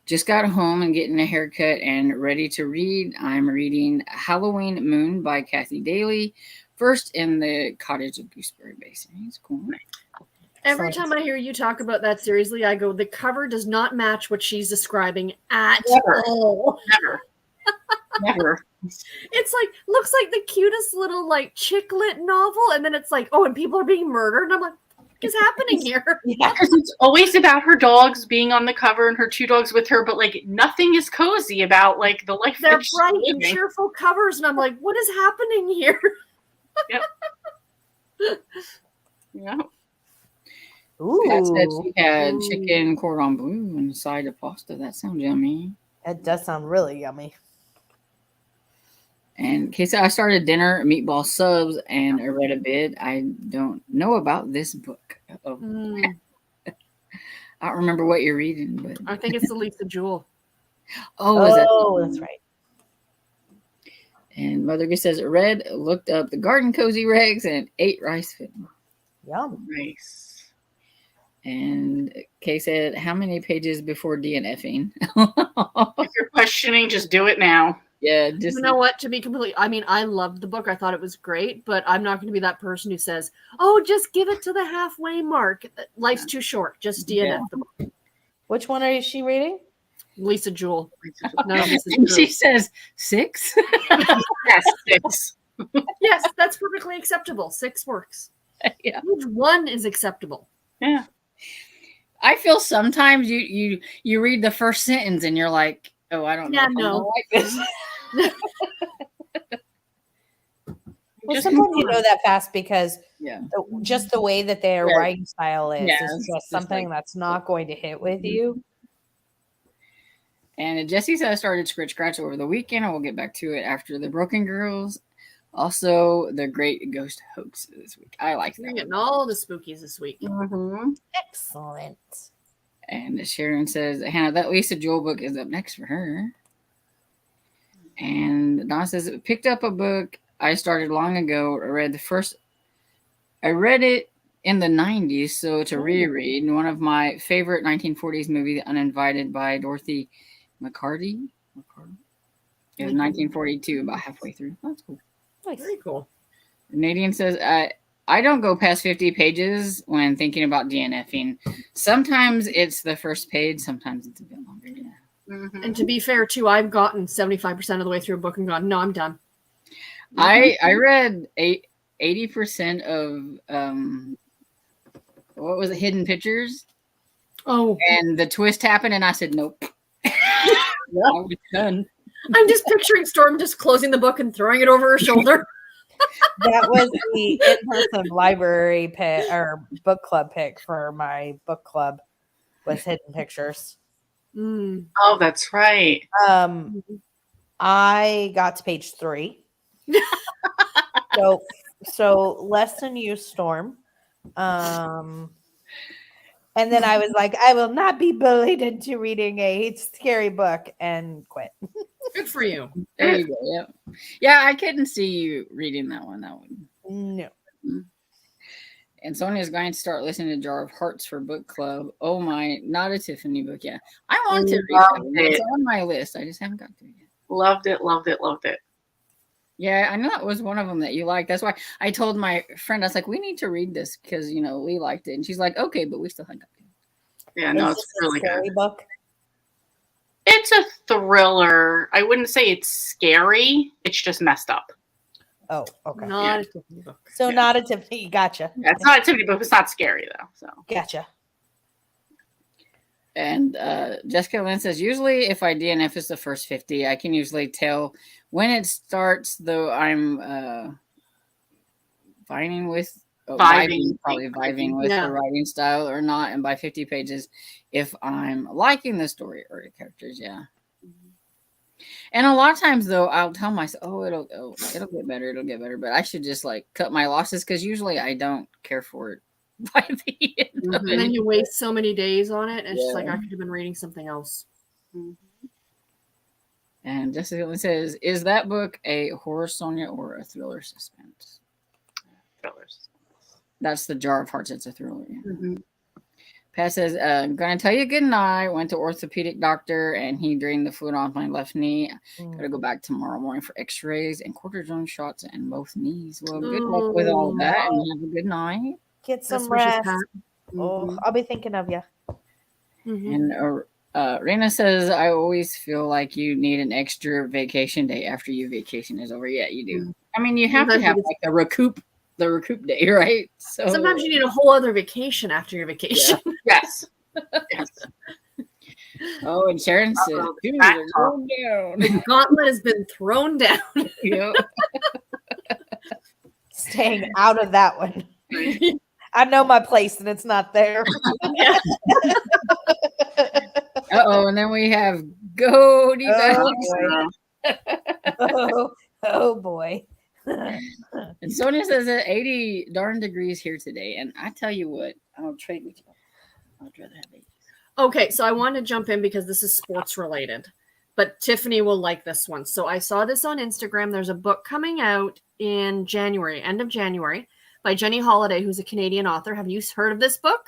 Just got home and getting a haircut and ready to read. I'm reading Halloween Moon by Kathy Daly, first in the Cottage of Gooseberry Basin. It's cool. Every time I hear you talk about that seriously, I go, the cover does not match what she's describing at Never. all. Never. It's like, looks like the cutest little like chick lit novel. And then it's like, oh, and people are being murdered. And I'm like, what is happening here? Yeah. Because it's always about her dogs being on the cover and her two dogs with her, but like nothing is cozy about like the life They're that she's bright and living. cheerful covers. And I'm like, what is happening here? Yeah. Pat said Ooh. she had chicken cordon bleu and a side of pasta. That sounds yummy. That does sound really yummy. And Casey, I started dinner, meatball subs, and I read a bit. I don't know about this book. Oh, I don't remember what you're reading, but I think it's the Lisa Jewell. is that? Oh, that's right. And Mother Good says, read, looked up the garden cozy regs, and ate rice pudding. Yum. Nice. And Kay said, how many pages before DNFing? If you're questioning, just do it now. Yeah, just You know what? To be completely, I mean, I loved the book. I thought it was great, but I'm not going to be that person who says, "Oh, just give it to the halfway mark. Life's too short. Just DNF the book." Which one are she reading? Lisa Jewell. None of this is and true. she says 6. Yes, 6. Yes, that's perfectly acceptable. 6 works. Yeah. Each 1 is acceptable. Yeah. I feel sometimes you read the first sentence and you're like, oh, I don't know. Yeah, if I'm gonna no. like this. Well, Just sometimes you know that fast because Yeah. just the way that their Yeah. writing style is, Yeah, is it's just just something like- that's not going to hit with you. And Jesse said I started Scratch over the weekend. I will get back to it after the Broken Girls. Also, the Great Ghost Hoax this week. I like We're that getting one. all the spookies this week. Mm-hmm. Excellent. And Sharon says, Hannah, that Lisa Joel book is up next for her. And Donna says, picked up a book I started long ago. I read it in the 90s, so it's a reread. And one of my favorite 1940s movies, Uninvited by Dorothy McCarty. It was 1942, about halfway through. That's cool. Very cool. Nadine says, I don't go past 50 pages when thinking about DNFing. Sometimes it's the first page, sometimes it's a bit longer. Yeah. Mm-hmm. And to be fair, too, I've gotten 75% of the way through a book and gone, no, I'm done. I read 80% of what was it, Hidden Pictures, Oh, and the twist happened, and I said nope. I was done. I'm just picturing Storm just closing the book and throwing it over her shoulder. That was the in-person library pick or book club pick for my book club was Hidden Pictures. Mm. Oh, that's right. I got to page 3. so less than you, Storm. And then I was like, I will not be bullied into reading a scary book and quit. Good for you. There you go. Yeah, yeah. I couldn't see you reading that one. No. And Sonia's going to start listening to Jar of Hearts for book club. Oh my, not a Tiffany book. Yeah, I want to read that one. It's on my list. I just haven't got to it yet. Loved it, loved it, loved it. Yeah, I know that was one of them that you liked. That's why I told my friend, I was like, we need to read this because, you know, we liked it. And she's like, okay, but we still haven't got to it. Yeah, no, Is it's this a really scary good. book? It's a thriller. I wouldn't say it's scary. It's just messed up. Oh, okay. Not a Tiffany book. So Yeah. not a Tiffany. Gotcha. Yeah, it's not a Tiffany book. It's not scary though. So Gotcha. And Jessica Lynn says, usually if I DNF is the first 50, I can usually tell when it starts, though I'm vibing with the writing style or not. And by 50 pages, if I'm liking the story or the characters, yeah. And a lot of times, though, I'll tell myself, it'll get better, but I should just like cut my losses because usually I don't care for it by the end of And it. then you waste so many days on it, and it's just like Yeah. I could have been reading something else. And Jessica Lynn says, is that book a horror Sonia or a thriller suspense? thrillers. That's the Jar of Hearts. It's a thriller. Yeah. Mm-hmm. Pat says, I'm going to tell you good night. Went to orthopedic doctor and he drained the fluid off my left knee. Got to go back tomorrow morning for x-rays and cortisone shots in both knees. Well, good luck with all that and have a good night. Get some Best wishes, rest. Pat. Oh, I'll be thinking of you. And Rena says, I always feel like you need an extra vacation day after your vacation is over. Yeah, you do. I mean, you have to have like the recoup day, right? So sometimes you need a whole other vacation after your vacation. Yes. Yes. Oh, and Sharon says, "Shoes back are going down." The gauntlet has been thrown down. Yep. Staying out of that one. I know my place and it's not there. And then we have Goldie Oh boy. And Sonia says that 80 darn degrees here today. And I tell you what, I'll trade with you. I'd rather have 80. Okay, so I want to jump in because this is sports related, but Tiffany will like this one. So I saw this on Instagram. There's a book coming out in January, end of January, by Jenny Holiday, who's a Canadian author. Have you heard of this book?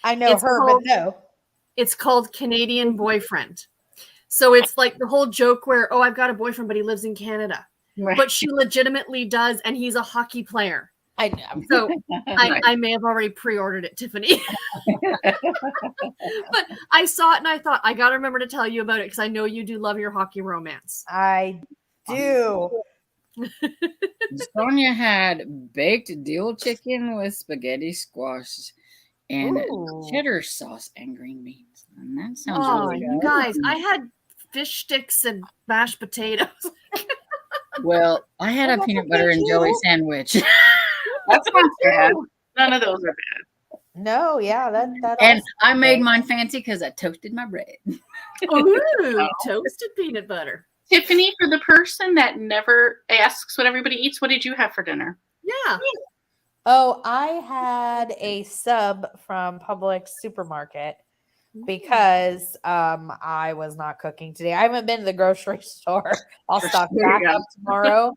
I know but no. It's called Canadian Boyfriend. So it's like the whole joke where, I've got a boyfriend, but he lives in Canada. Right. But she legitimately does, and he's a hockey player. I know. So I may have already pre-ordered it, Tiffany. But I saw it and I thought, I got to remember to tell you about it because I know you do love your hockey romance. I do. Sonia had baked dill chicken with spaghetti squash and cheddar sauce and green beans. And that sounds really good. You guys, I had fish sticks and mashed potatoes. Well, I had a peanut butter and jelly sandwich. That's not bad. None of those are bad. No, yeah, that and I made mine fancy because I toasted my bread. Ooh, toasted peanut butter. Tiffany, for the person that never asks what everybody eats, what did you have for dinner? Yeah. Oh, I had a sub from Publix supermarket because I was not cooking today. I haven't been to the grocery store. I'll stock back up tomorrow.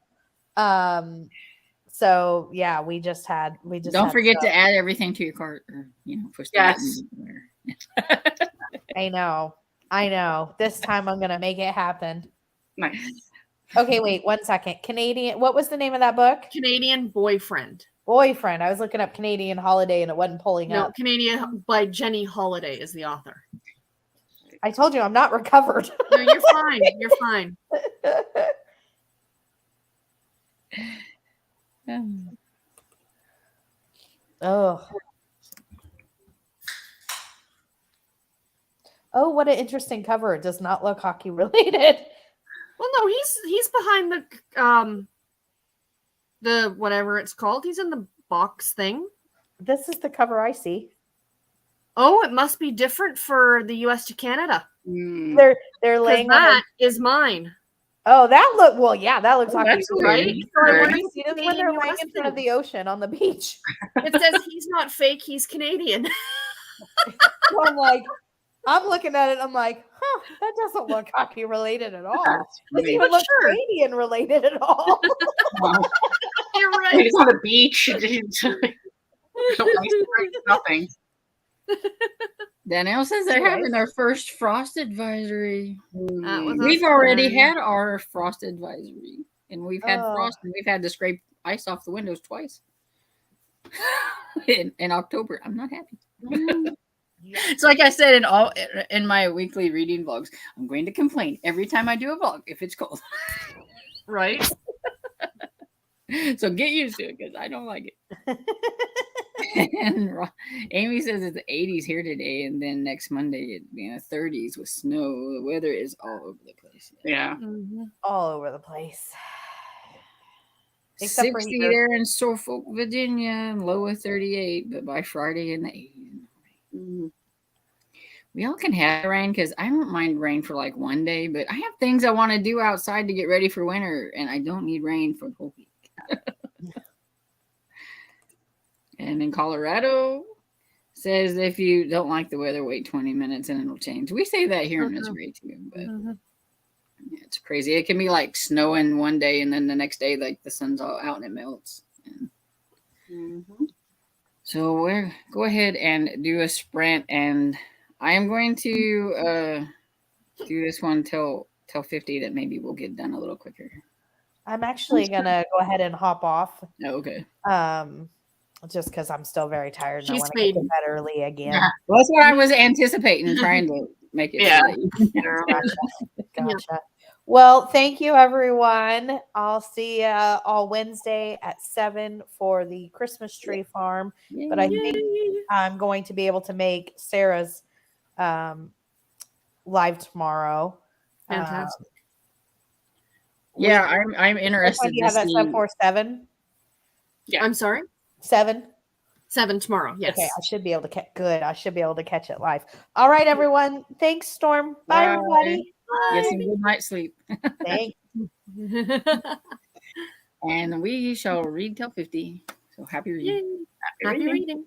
So yeah, we just don't forget to add everything to your cart or push the button. I know. This time I'm gonna make it happen. Nice. Okay, wait 1 second. Canadian, what was the name of that book? Canadian Boyfriend. Boyfriend. I was looking up Canadian Holiday and it wasn't pulling up. No, Canadian by Jenny Holiday is the author. I told you I'm not recovered. No, you're fine. You're fine. Oh, what an interesting cover. It does not look hockey related. Well, no, he's behind the whatever it's called. He's in the box thing. This is the cover I see. Oh, it must be different for the US to Canada. They're laying that is mine. Oh, that looks hockey right. So I wonder if this when they're laying in front of the ocean on the beach. It says he's not fake, he's Canadian. So I'm looking at it, I'm like, that doesn't look hockey related at all. Doesn't even look Canadian related at all. You're right. He's on the beach. Nothing. Danielle says they're having their first frost advisory. We've us. already had our frost advisory, and we've had frost, and we've had to scrape ice off the windows twice in October. I'm not happy. It's like I said in my weekly reading vlogs, I'm going to complain every time I do a vlog if it's cold. Right? So get used to it because I don't like it. And Amy says it's the 80s here today, and then next Monday it'll be in the 30s with snow. The weather is all over the place. Yeah. Mm-hmm. All over the place. Except for 60 here. there in Norfolk, Virginia, and low of 38, but by Friday in the 80s. Mhm. We all can have rain because I don't mind rain for like one day, but I have things I want to do outside to get ready for winter, and I don't need rain for the whole week. And in Colorado, says if you don't like the weather, wait 20 minutes and it'll change. We say that here in Missouri too, but Mm-hmm. yeah, it's crazy. It can be like snowing one day, and then the next day, like the sun's all out and it melts. And Mhm. so we're go ahead and do a sprint, and I am going to do this one till 50. That maybe we'll get done a little quicker. I'm actually gonna go ahead and hop off. Oh, okay. Just because I'm still very tired and I She's want to get to fading. bed early again. Yeah. Well, that's what I was anticipating, trying to make it. Yeah. So that you- Sure. Gotcha. Well, thank you, everyone. I'll see you all Wednesday at 7 for the Christmas tree farm. But I think Yay. I'm going to be able to make Sarah's live tomorrow. Fantastic. Yeah, I'm What interested time do you to have that see. set for? 7? Yeah. I'm sorry. 7? 7 tomorrow. Yes. Okay, I should be able to catch. Good, I should be able to catch it live. All right, everyone. Thanks, Storm. Bye, Bye. everybody. Get some good night sleep, Thanks. and we shall read till 50. So happy reading. Yay. Happy reading.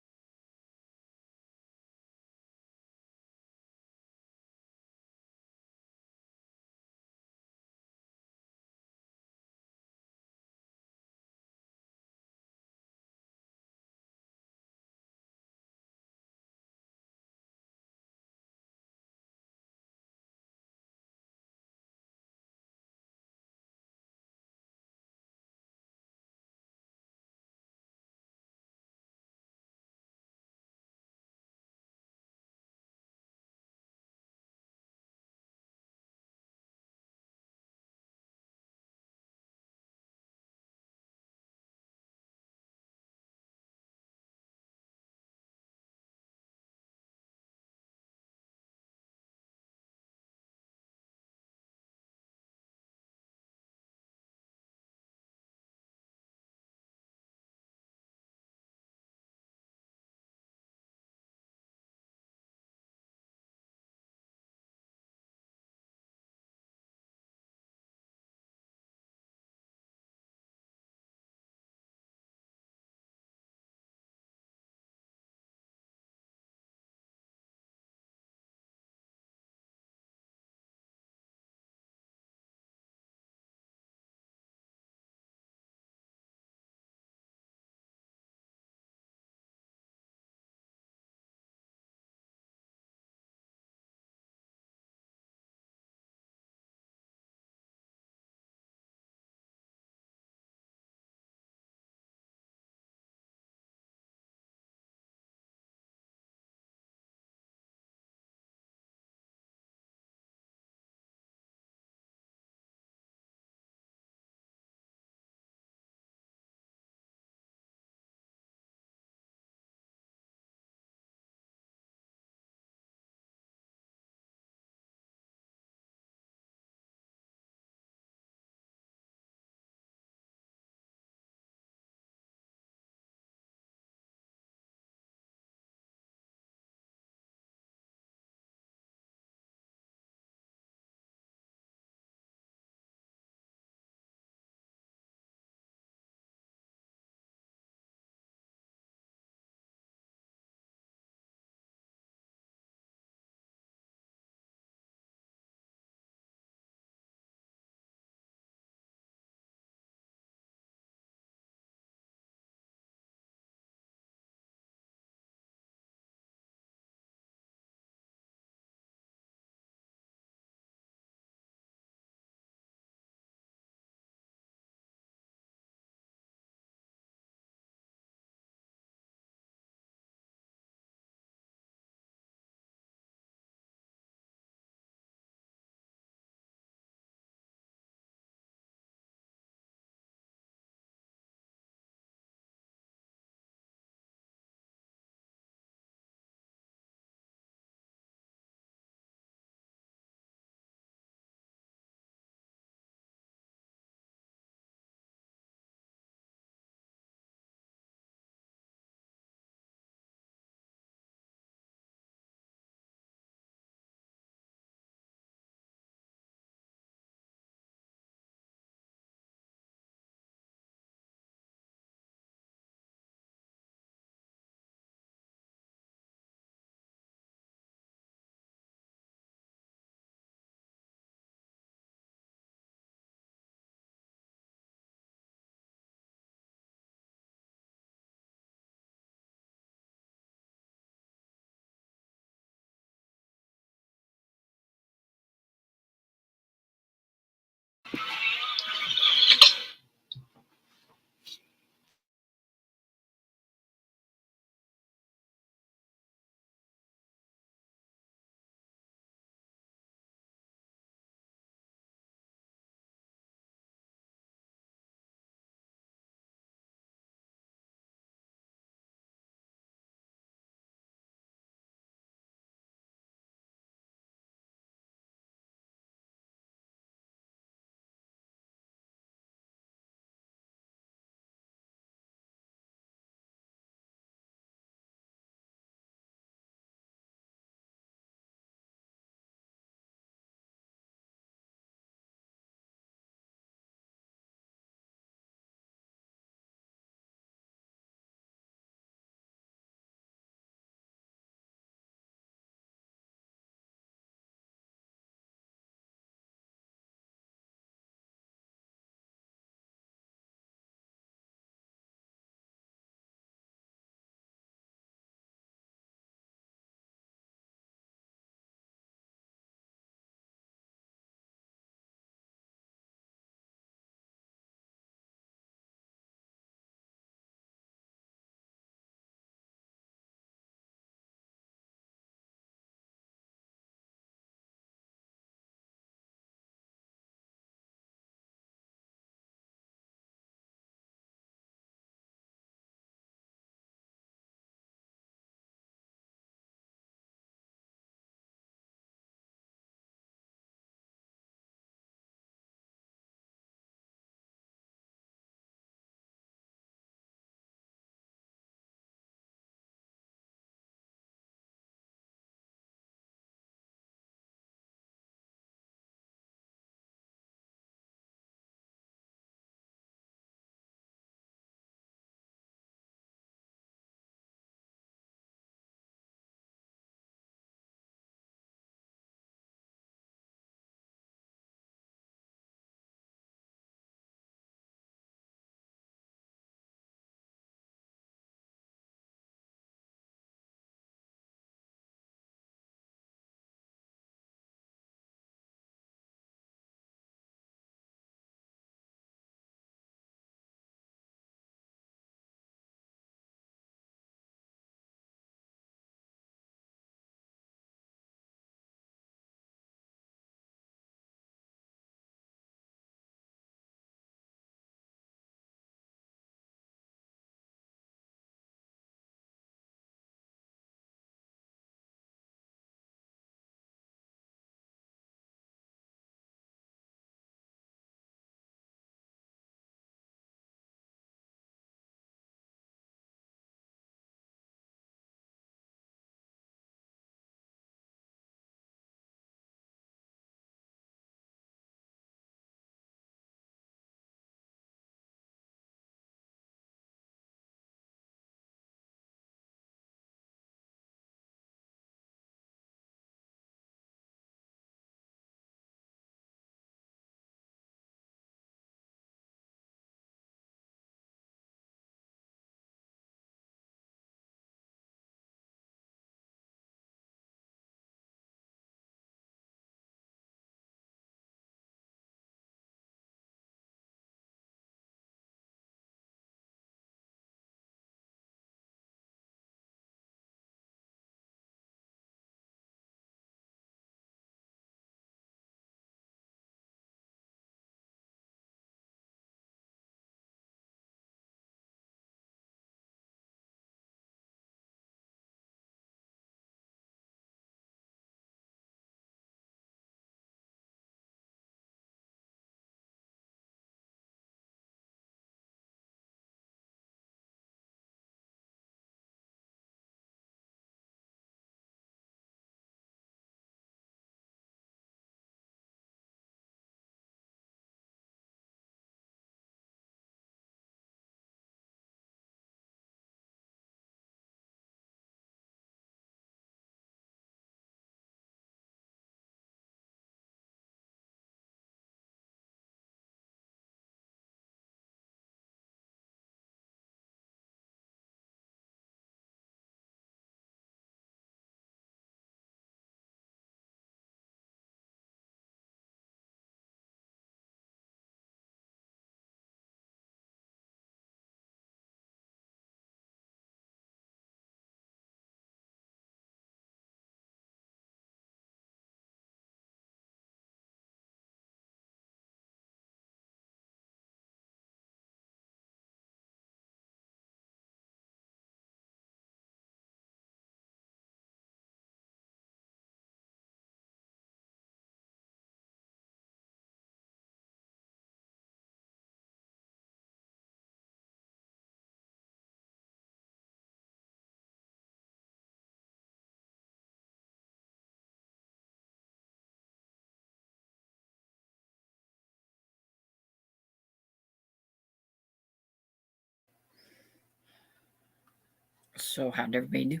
So how'd everybody do?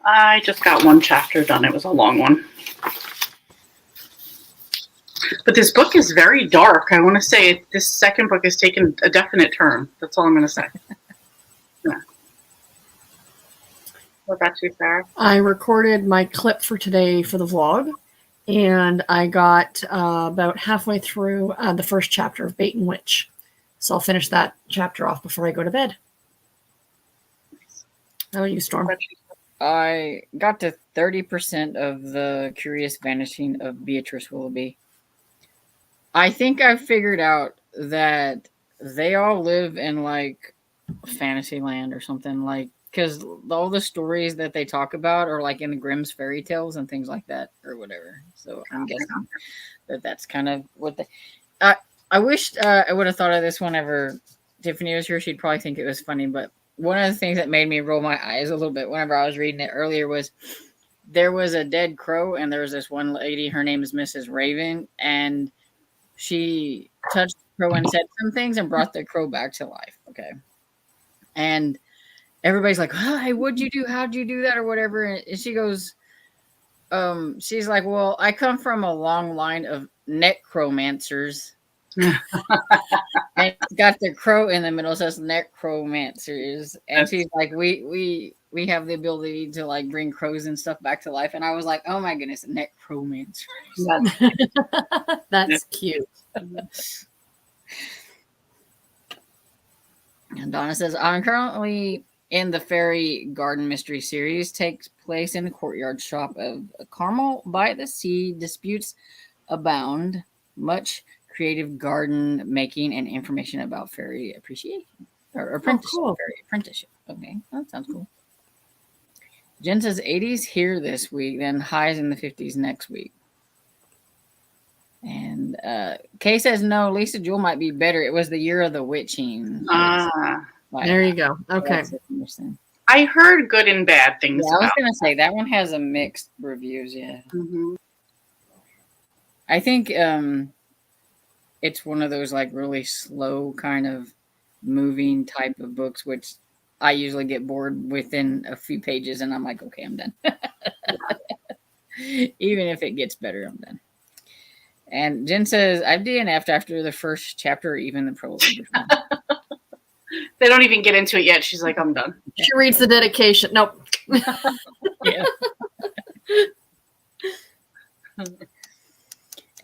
I just got one chapter done. It was a long one. But this book is very dark. I want to say this second book has taken a definite turn. That's all I'm going to say. Yeah. What about you, Sarah? I recorded my clip for today for the vlog, and I got about halfway through the first chapter of Bait and Witch. So I'll finish that chapter off before I go to bed. How about you, Storm? I got to 30% of the Curious Vanishing of Beatrice Willoughby. I think I figured out that they all live in like Fantasyland or something, like, because all the stories that they talk about are like in the Grimm's fairy tales and things like that or whatever. So I'm guessing that that's kind of what the. I wished I would have thought of this whenever Tiffany was here. She'd probably think it was funny, but one of the things that made me roll my eyes a little bit whenever I was reading it earlier was there was a dead crow, and there was this one lady. Her name is Mrs. Raven, and she touched the crow and said some things and brought the crow back to life. Okay. And everybody's like, "Hey, what'd you do? How'd you do that?" or whatever. And she goes, she's like, "Well, I come from a long line of necromancers." And it's got the crow in the middle, so it's necromancers. And she's like, we have the ability to like bring crows and stuff back to life. And I was like, oh my goodness, necromancers. That's cute. And Donna says, I'm currently in the Fairy Garden Mystery series. Takes place in the courtyard shop of Carmel by the Sea. Disputes abound. Much creative garden making and information about fairy appreciation or apprenticeship. Oh, cool. Fairy apprenticeship. Okay, that sounds cool. Jen says 80s here this week, then highs in the 50s next week. And Kay says no, Lisa Jewell might be better. It was the year of the witching. There you go. Okay. I heard good and bad things. Yeah, I was going to say that one has a mixed reviews. Yeah. Mm-hmm. I think it's one of those like really slow kind of moving type of books, which I usually get bored within a few pages and I'm like, okay, I'm done. Even if it gets better, I'm done. And Jen says, I've DNF'd after the first chapter or even the prologue. They don't even get into it yet. She's like, I'm done. She reads the dedication. Nope. Yeah.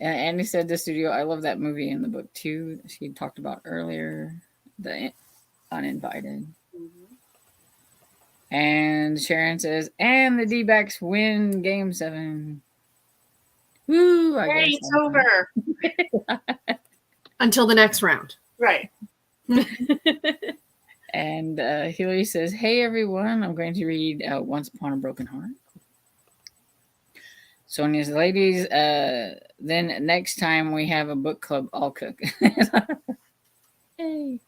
And Andy said the studio, I love that movie in the book too. She talked about earlier, The Uninvited. Mm-hmm. And Sharon says, and the D-backs win game 7. Woo! I guess it's over. Until the next round. Right. And Hillary says, hey everyone, I'm going to read Once Upon a Broken Heart. Sonia's ladies, then next time we have a book club, I'll cook. Hey.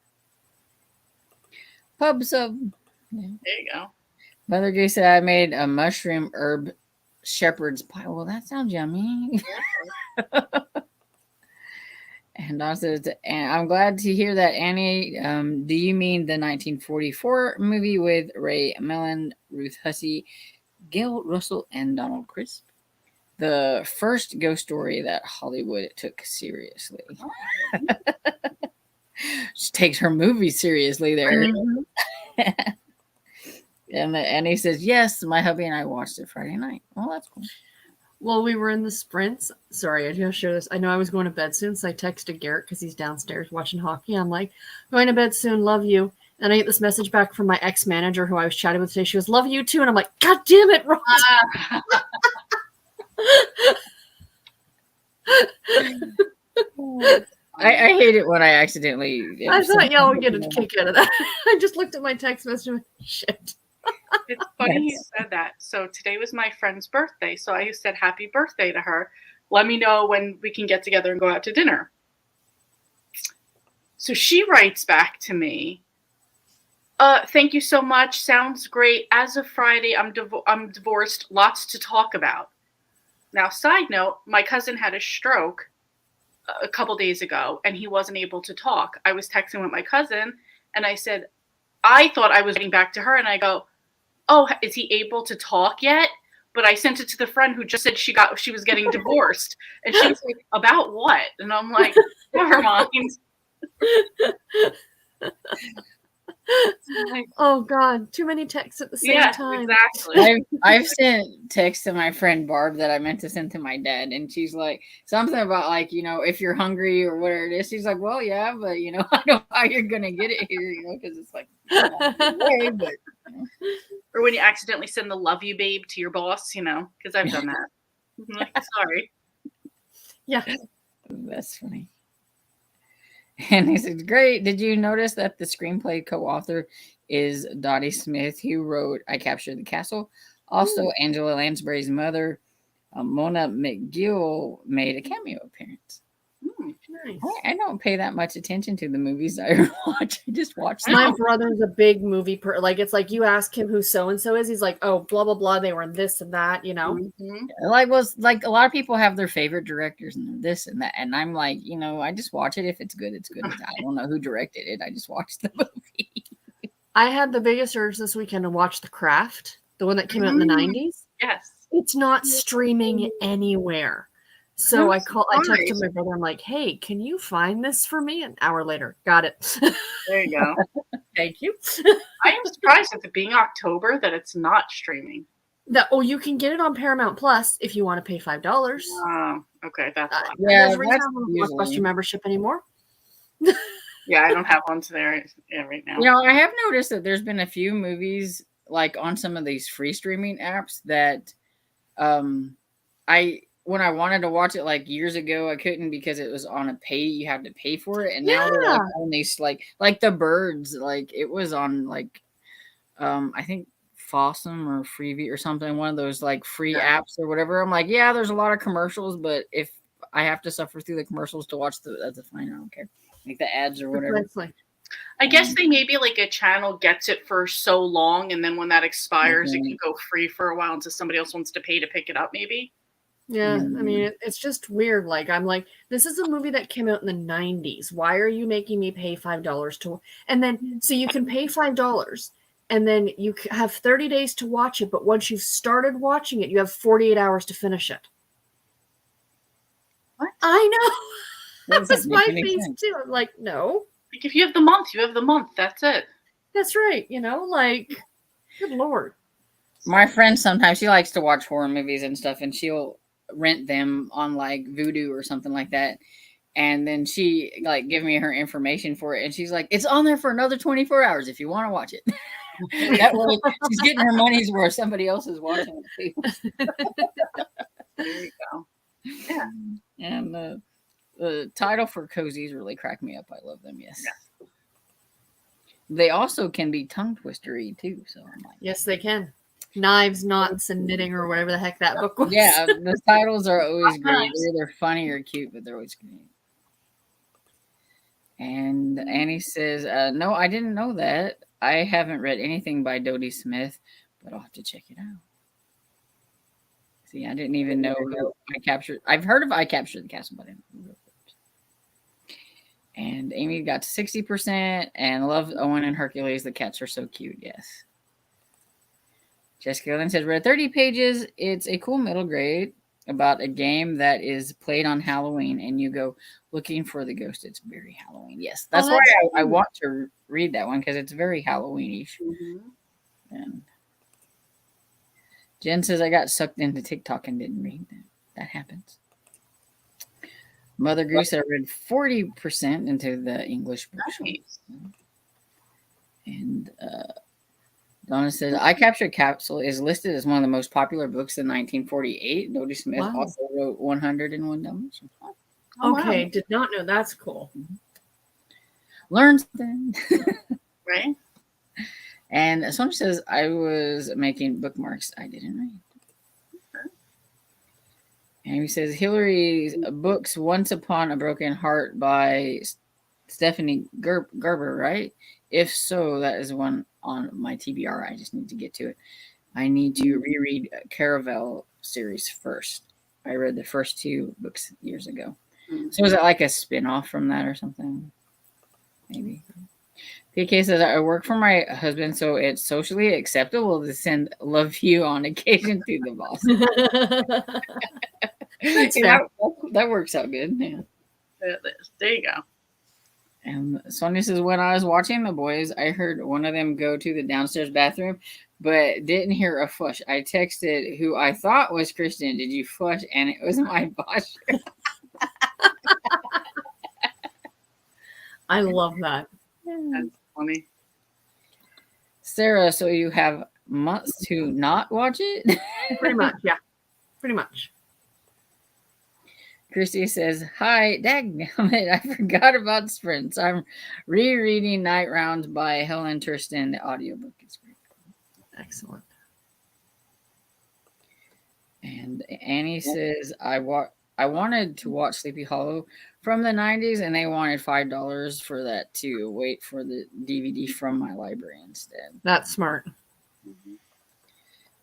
Pub sub. Yeah. There you go. Mother Gay said I made a mushroom herb shepherd's pie. Well, that sounds yummy. And Don says, and I'm glad to hear that, Annie. Do you mean the 1944 movie with Ray Mellon, Ruth Hussey, Gail Russell, and Donald Crisp? The first ghost story that Hollywood took seriously. She takes her movie seriously there. Mm-hmm. And he says, yes, my hubby and I watched it Friday night. Well, that's cool. Well, we were in the sprints. Sorry, I just share this. I know I was going to bed soon, so I texted Garrett because he's downstairs watching hockey. I'm like, going to bed soon, love you. And I get this message back from my ex-manager who I was chatting with today. She goes, love you too. And I'm like, God damn it, Ross. I hate it when I accidentally. I thought y'all would get a kick out of that. I just looked at my text message and went, shit. It's funny you said that. So today was my friend's birthday. So I said happy birthday to her. Let me know when we can get together and go out to dinner. So she writes back to me. Thank you so much. Sounds great. As of Friday, I'm divorced. Lots to talk about. Now, side note, my cousin had a stroke a couple days ago, and he wasn't able to talk. I was texting with my cousin, and I said, I thought I was getting back to her, and I go, oh, is he able to talk yet? But I sent it to the friend who just said she was getting divorced. And she was like, about what? And I'm like, never mind. Oh God, too many texts at the same time. Exactly. I've sent texts to my friend Barb that I meant to send to my dad, and she's like something about like, you know, if you're hungry or whatever it is. She's like, well, yeah, but you know, I know how you're gonna get it here, you know, because it's like way, but you know. Or when you accidentally send the love you babe to your boss, you know, because I've done that. I'm like, sorry. Yeah. That's funny. And he said, great. Did you notice that the screenplay co-author is Dottie Smith, who wrote I Captured the Castle? Also, Angela Lansbury's mother, Mona McGill, made a cameo appearance. Nice. I don't pay that much attention to the movies I watch. I just watch them. My brother's a big movie like it's like you ask him who so and so is, he's like, oh, blah blah blah. They were in this and that, you know. Mm-hmm. Like a lot of people have their favorite directors and this and that, and I'm like, you know, I just watch it if it's good. It's good. I don't know who directed it. I just watched the movie. I had the biggest urge this weekend to watch The Craft, the one that came out in the 90s. Yes. It's not streaming anywhere. So I texted my brother. I'm like, hey, can you find this for me? An hour later, got it. There you go. Thank you. I am surprised at it being October that it's not streaming. You can get it on Paramount Plus if you want to pay $5. Okay, that's why. Yeah, There's a reason I don't have a Blockbuster membership anymore. Yeah, I don't have one right now. You know, I have noticed that there's been a few movies like on some of these free streaming apps that when I wanted to watch it like years ago, I couldn't because it was on you had to pay for it. And now they're like on these like The Birds, like it was on like I think Fossum or Freevee or something, one of those like free apps or whatever. I'm like, yeah, there's a lot of commercials, but if I have to suffer through the commercials to watch that's fine. I don't care. Like the ads or whatever. I guess they maybe like a channel gets it for so long, and then when that expires, it can go free for a while until somebody else wants to pay to pick it up, maybe. Yeah, I mean, it's just weird. Like, I'm like, this is a movie that came out in the 90s. Why are you making me pay $5 to? And then, so you can pay $5, and then you have 30 days to watch it. But once you've started watching it, you have 48 hours to finish it. What? I know. That's my face too. I'm like, no. Like, if you have the month, you have the month. That's it. That's right. You know, like, good Lord. My friend sometimes she likes to watch horror movies and stuff, and she'll rent them on like Vudu or something like that, and then she like give me her information for it, and she's like, it's on there for another 24 hours if you want to watch it. That way she's getting her money's worth. Somebody else is watching it too. There you go. Yeah. And the title for cozies really crack me up. I love them. Yes. Yeah. They also can be tongue twistery too. So I'm like, yes, they can. Knives, knots, and knitting, or whatever the heck that book was. Yeah, the titles are always great. They're either funny or cute, but they're always great. And Annie says, no, I didn't know that. I haven't read anything by Dodie Smith, but I'll have to check it out. See, I didn't even know who I've heard of I Captured the Castle, but I didn't know. And Amy got to 60% and loved Owen and Hercules. The cats are so cute. Yes. Jessica Lynn says, read 30 pages. It's a cool middle grade about a game that is played on Halloween and you go looking for the ghost. It's very Halloween. Yes. That's why I want to read that one because it's very Halloween-ish. Mm-hmm. And Jen says, I got sucked into TikTok and didn't read that. That happens. Mother Goose, I read 40% into the English bookshop. Nice. And Donna says, I Captured Capsule is listed as one of the most popular books in 1948. Dodie Smith also wrote 101 Dalmatians. Okay, did not know. That's cool. Learn something. Right? And someone says, I was making bookmarks I didn't read. And he says, Hillary's books, Once Upon a Broken Heart by Stephanie Gerber, right? If so, that is one on my TBR. I just need to get to it. I need to reread Caravel series first. I read the first two books years ago. So is it like a spin-off from that or something? Maybe. PK says, I work for my husband, so it's socially acceptable to send love you on occasion to the boss. That works out good. Yeah. There you go. And Sonia says, when I was watching The Boys, I heard one of them go to the downstairs bathroom, but didn't hear a flush. I texted who I thought was Christian, did you flush? And it was my boss. I love that. That's funny. Sarah, so you have months to not watch it? Pretty much, yeah. Pretty much. Christy says, hi, dagnammit, I forgot about Sprints. I'm rereading Night Rounds by Helen Thurston. The audiobook is great. Excellent. And Annie says, I wanted to watch Sleepy Hollow from the 90s, and they wanted $5 for that to wait for the DVD from my library instead. That's smart.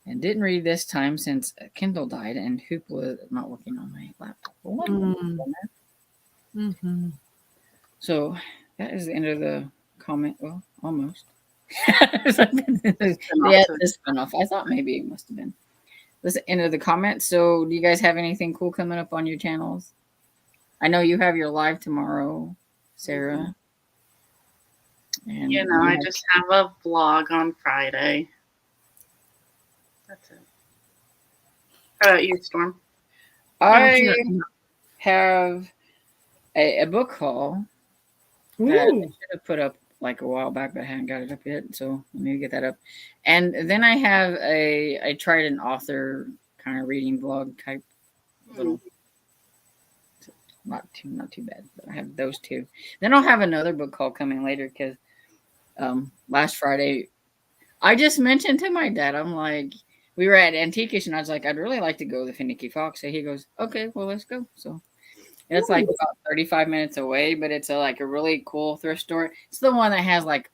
And didn't read this time since Kindle died and Hoopla is not working on my laptop. Mm-hmm. So that is the end of the comment. Well, almost. Yeah, the spinoff. I thought maybe it must have been. That's the end of the comment. So do you guys have anything cool coming up on your channels? I know you have your live tomorrow, Sarah. And I just have a vlog on Friday. That's it. How about you, Storm? I have a book haul that I should have put up like a while back, but I hadn't got it up yet. So let me get that up. And then I have I tried an author kind of reading vlog type little. Not too bad, but I have those two. Then I'll have another book haul coming later because last Friday I just mentioned to my dad, I'm like, we were at Antiquish and I was like, I'd really like to go to the Finicky Fox. So he goes, okay, well, let's go. So it's like about 35 minutes away, but it's a really cool thrift store. It's the one that has like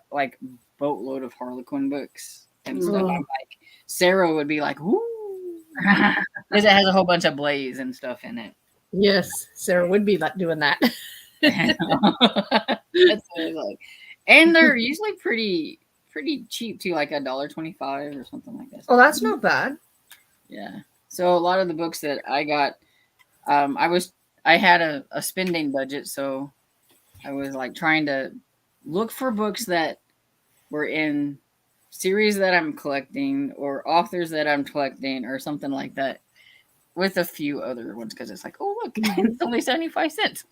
boatload of Harlequin books and stuff. I'm like, Sarah would be like, woo, because it has a whole bunch of Blaze and stuff in it. Yes, Sarah would be doing that. That's what it's like. And they're usually pretty cheap too, like $1.25 or something like that. Oh, that's not bad. Yeah. So a lot of the books that I got, I had a spending budget, so I was like trying to look for books that were in series that I'm collecting or authors that I'm collecting or something like that, with a few other ones because it's like, oh look, it's only 75 cents.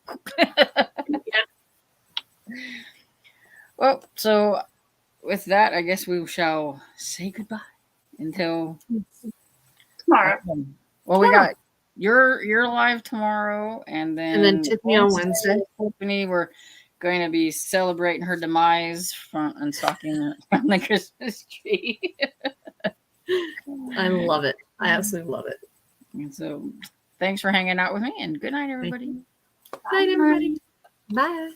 Well, so with that, I guess we shall say goodbye until Tomorrow. Well, we got you're live tomorrow, and then Tiffany on Wednesday. Tiffany, we're going to be celebrating her demise from unstalking from the Christmas tree. I love it. I absolutely love it. And so, thanks for hanging out with me, and good night, everybody. Good night, everybody. Bye.